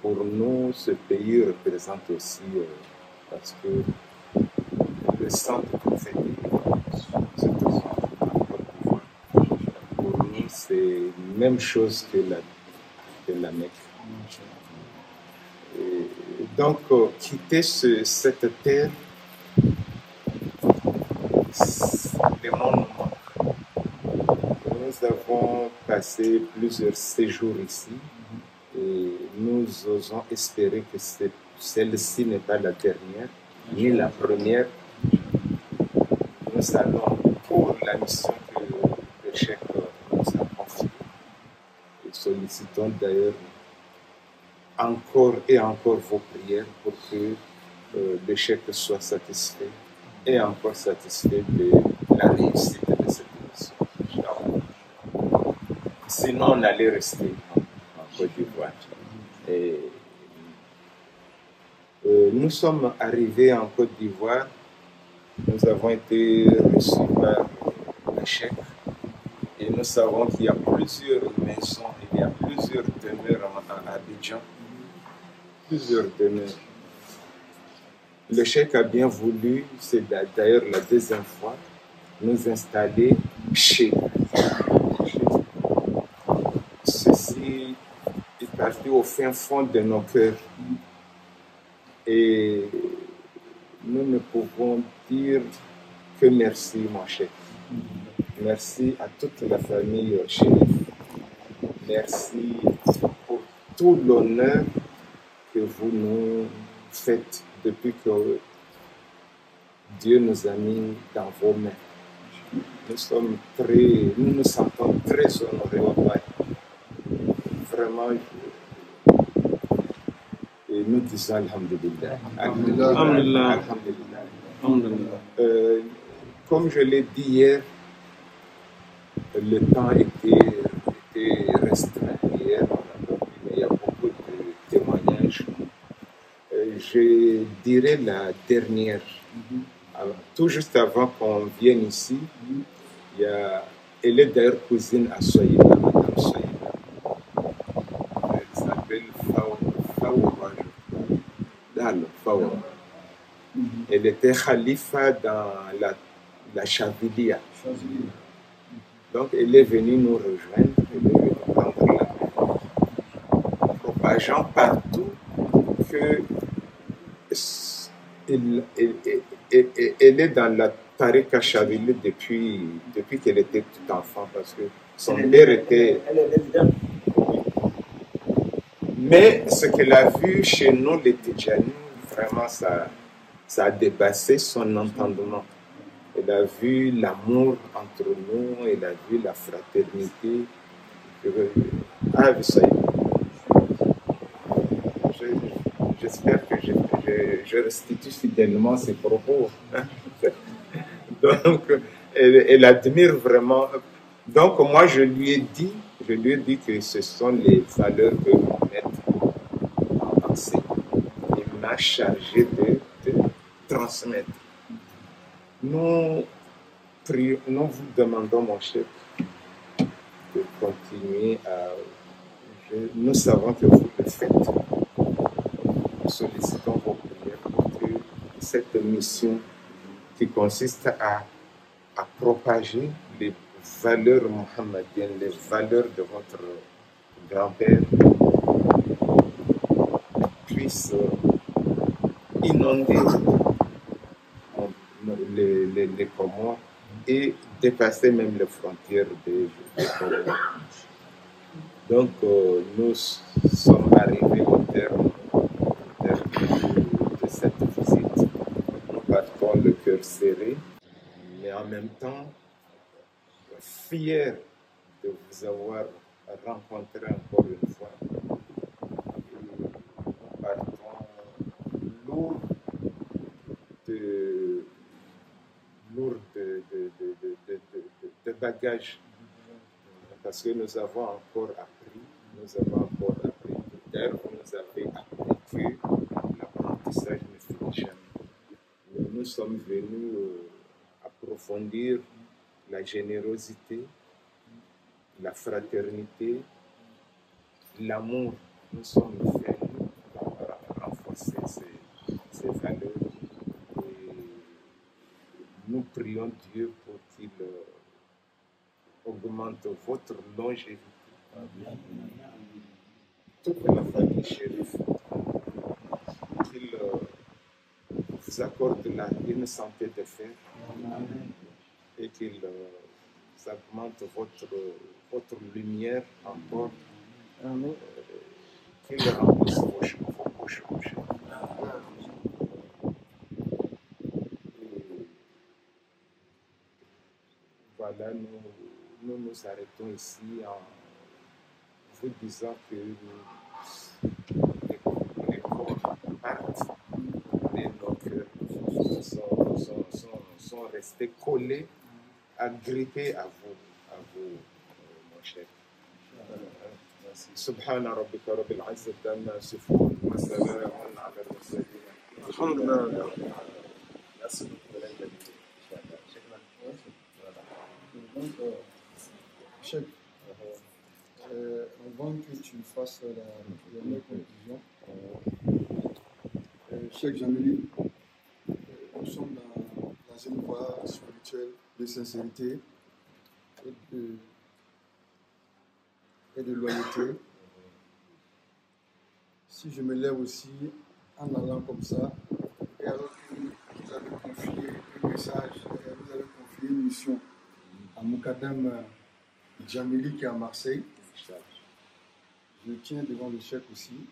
Pour nous, ce pays représente aussi, parce que le centre prophétique, pour nous, c'est la même chose que la Mecque. Et donc, quitter cette terre, le monde nous manque. Nous avons passé plusieurs séjours ici et nous osons espérer que celle-ci n'est pas la dernière, ni la première. Nous allons pour la mission que le chef nous a confiée. Et sollicitons d'ailleurs encore et encore vos prières pour que le chef soit satisfait et encore satisfait de la réussite de cette mission. Sinon, on allait rester en Côte d'Ivoire. Et nous sommes arrivés en Côte d'Ivoire. Nous avons été reçus par le chef et nous savons qu'il y a plusieurs maisons, il y a plusieurs demeures à Abidjan. Plusieurs demeures. Le chef a bien voulu, c'est d'ailleurs la deuxième fois, nous installer chez lui. Ceci est parti au fin fond de nos cœurs. Et nous ne pouvons dire que merci, mon chef. Merci à toute la famille Chérif. Merci pour tout l'honneur que vous nous faites depuis que Dieu nous a mis dans vos mains. Nous nous sentons très honorés au Père. Vraiment, et nous disons Alhamdulillah. Alhamdulillah. Alhamdulillah. Comme je l'ai dit hier, le temps était restreint. Hier, il y a beaucoup de témoignages. Je dirais la dernière. Alors, tout juste avant qu'on vienne ici, elle est d'ailleurs cousine à Soïba, Madame Soïba. Elle s'appelle Faoura. Elle était khalifa dans la Chabilia. Donc, elle est venue nous rejoindre, elle est venue prendre la main, propageant partout que elle est dans la Tariqa Chabili depuis qu'elle était tout enfant, parce que son père était... Mais ce qu'elle a vu chez nous, les Tidjani, vraiment, ça a dépassé son entendement. Elle a vu l'amour entre nous, elle a vu la fraternité. J'espère que je restitue fidèlement ses propos. Donc, elle admire vraiment. Donc, moi, je lui ai dit que ce sont les valeurs que mon maître a enseignées. Il m'a chargé de transmettre. Nous vous demandons, mon chef, de continuer à... Nous savons que vous le faites. Nous sollicitons vos prières pour que cette mission qui consiste à propager les valeurs mohammediennes, les valeurs de votre grand-père, puisse inonder les Comores et dépasser même les frontières des Comores. Donc, nous sommes arrivés au terme de cette visite. Nous partons le cœur serré, mais en même temps fiers de vous avoir rencontré encore une fois. partons lourds de bagages, parce que nous avons encore appris. D'ailleurs, vous nous avez appris que l'apprentissage ne finit jamais. Nous sommes venus approfondir la générosité, la fraternité, l'amour. Nous sommes venus renforcer ces valeurs. Et nous prions Dieu pour qu'il augmente votre longévité. Toute la famille chérif, qu'il vous accorde une santé de fer et qu'il augmente votre lumière encore, qu'il remplisse vos poches. Voilà, nous nous arrêtons ici en vous disant que les corps partent, mais nos cœurs sont restés collés, agrippés à vous, mon cher. سبحان ربك رب العزة عما يصفون وسلام على المرسلين الحمد لله. Cheikh, avant que tu fasses la dernière conclusion, Cheikh Jamili, nous sommes dans une voie spirituelle de sincérité et de loyauté. Si je me lève aussi en allant comme ça, et alors que vous avez confié un message, vous avez confié une mission à Moukadam Jamili qui est à Marseille, je tiens devant le chef aussi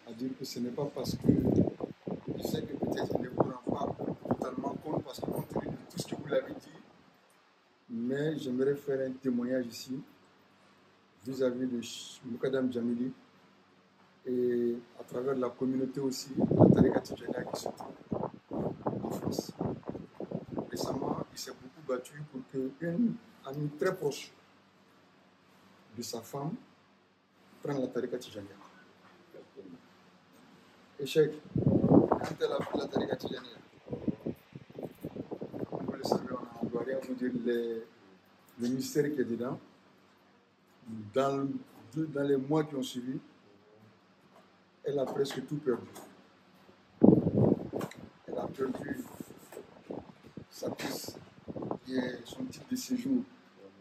à dire que ce n'est pas parce que je sais que peut-être il ne vous rend pas totalement compte parce que compte tenu de tout ce que vous l'avez dit, mais j'aimerais faire un témoignage ici vis-à-vis de Moukadam Jamili et à travers la communauté aussi, la Tariqa Tidjaniya qui se trouve en France. Récemment, il s'est beaucoup battu pour qu'une amie très proche de sa femme prenne la Tariqa Tidjaniya. Et Cheikh, quand elle a pris la Tariqa Tidjaniya, vous le savez, on ne doit rien vous dire le mystère qui est dedans. Dans les mois qui ont suivi, elle a presque tout perdu. Elle a perdu sa piste, qui est son titre de séjour,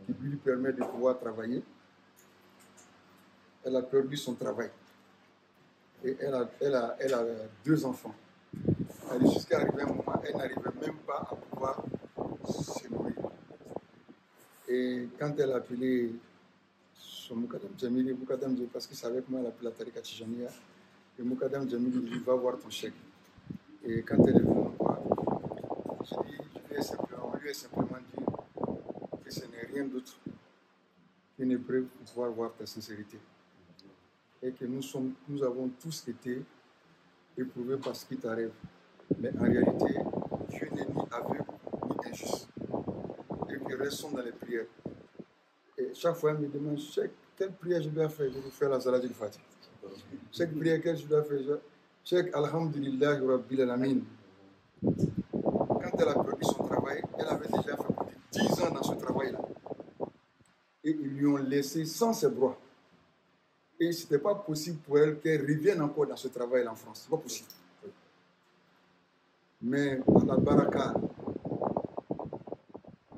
qui lui permet de pouvoir travailler. Elle a perdu son travail. Et elle a 2 enfants. Jusqu'à arriver à un moment, elle n'arrivait même pas à pouvoir se nourrir. Et quand elle a appelé son Moukadam Jamili, parce qu'il savait comment elle appelait la Tariqa Tidjaniya, et Moukadam Jamili lui va voir ton chèque. Et quand elle est venue me voir, je lui ai simplement dit que ce n'est rien d'autre qu'une épreuve pour pouvoir voir ta sincérité. Et que nous avons tous été éprouvés par ce qui t'arrive. Mais en réalité, Dieu n'est ni aveugle ni injuste. Et que restons dans les prières. Et chaque fois, elle me demande quelle prière je dois faire. Je vais faire la Salat al-Fatih. Chaque prière que je dois faire, Cheikh Alhamdulillah Rabbil Alamin. Quand elle a perdu son travail, elle avait déjà fait plus de 10 ans dans ce travail-là. Et ils lui ont laissé sans ses droits. Et ce n'était pas possible pour elle qu'elle revienne encore dans ce travail en France. Ce n'est pas possible. Mais à la baraka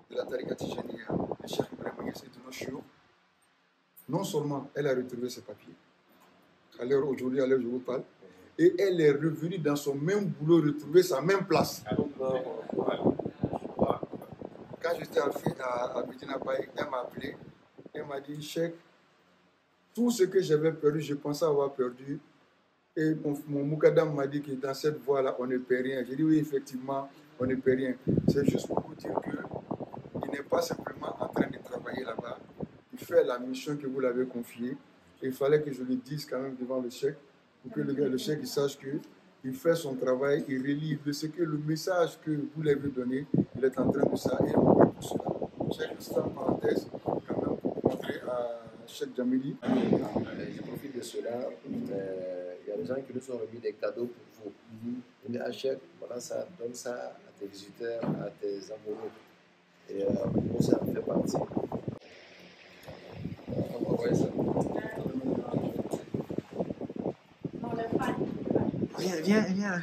de la Tariqa Tidjaniya, le Cheikh Ibrahim Yassine de nos chiots, non seulement elle a retrouvé ses papiers, à l'heure aujourd'hui, à l'heure où je vous parle, et elle est revenue dans son même boulot, retrouver sa même place. Quand j'étais à Medina Baye, elle m'a appelé, elle m'a dit, Cheikh, tout ce que j'avais perdu, je pensais avoir perdu. Et mon Moukadam m'a dit que dans cette voie-là, on ne perd rien. J'ai dit oui, effectivement, on ne perd rien. C'est juste pour vous dire qu'il n'est pas simplement en train de travailler là-bas. Il fait la mission que vous l'avez confiée. Et il fallait que je lui dise quand même devant le chèque pour que le chef il sache qu'il fait son travail, il relie ce que le message que vous lui avez donné, il est en train de ça et on veut pour cela. Cheikh, c'est en parenthèse, quand même, pour montrer à Cheikh Djamili. Je profite de cela. Il y a des gens qui nous ont remis des cadeaux pour vous. On dit à Cheikh, voilà ça, donne ça à tes visiteurs, à tes amoureux. Et pour ça en fait partie. On va envoyer ça. Viens.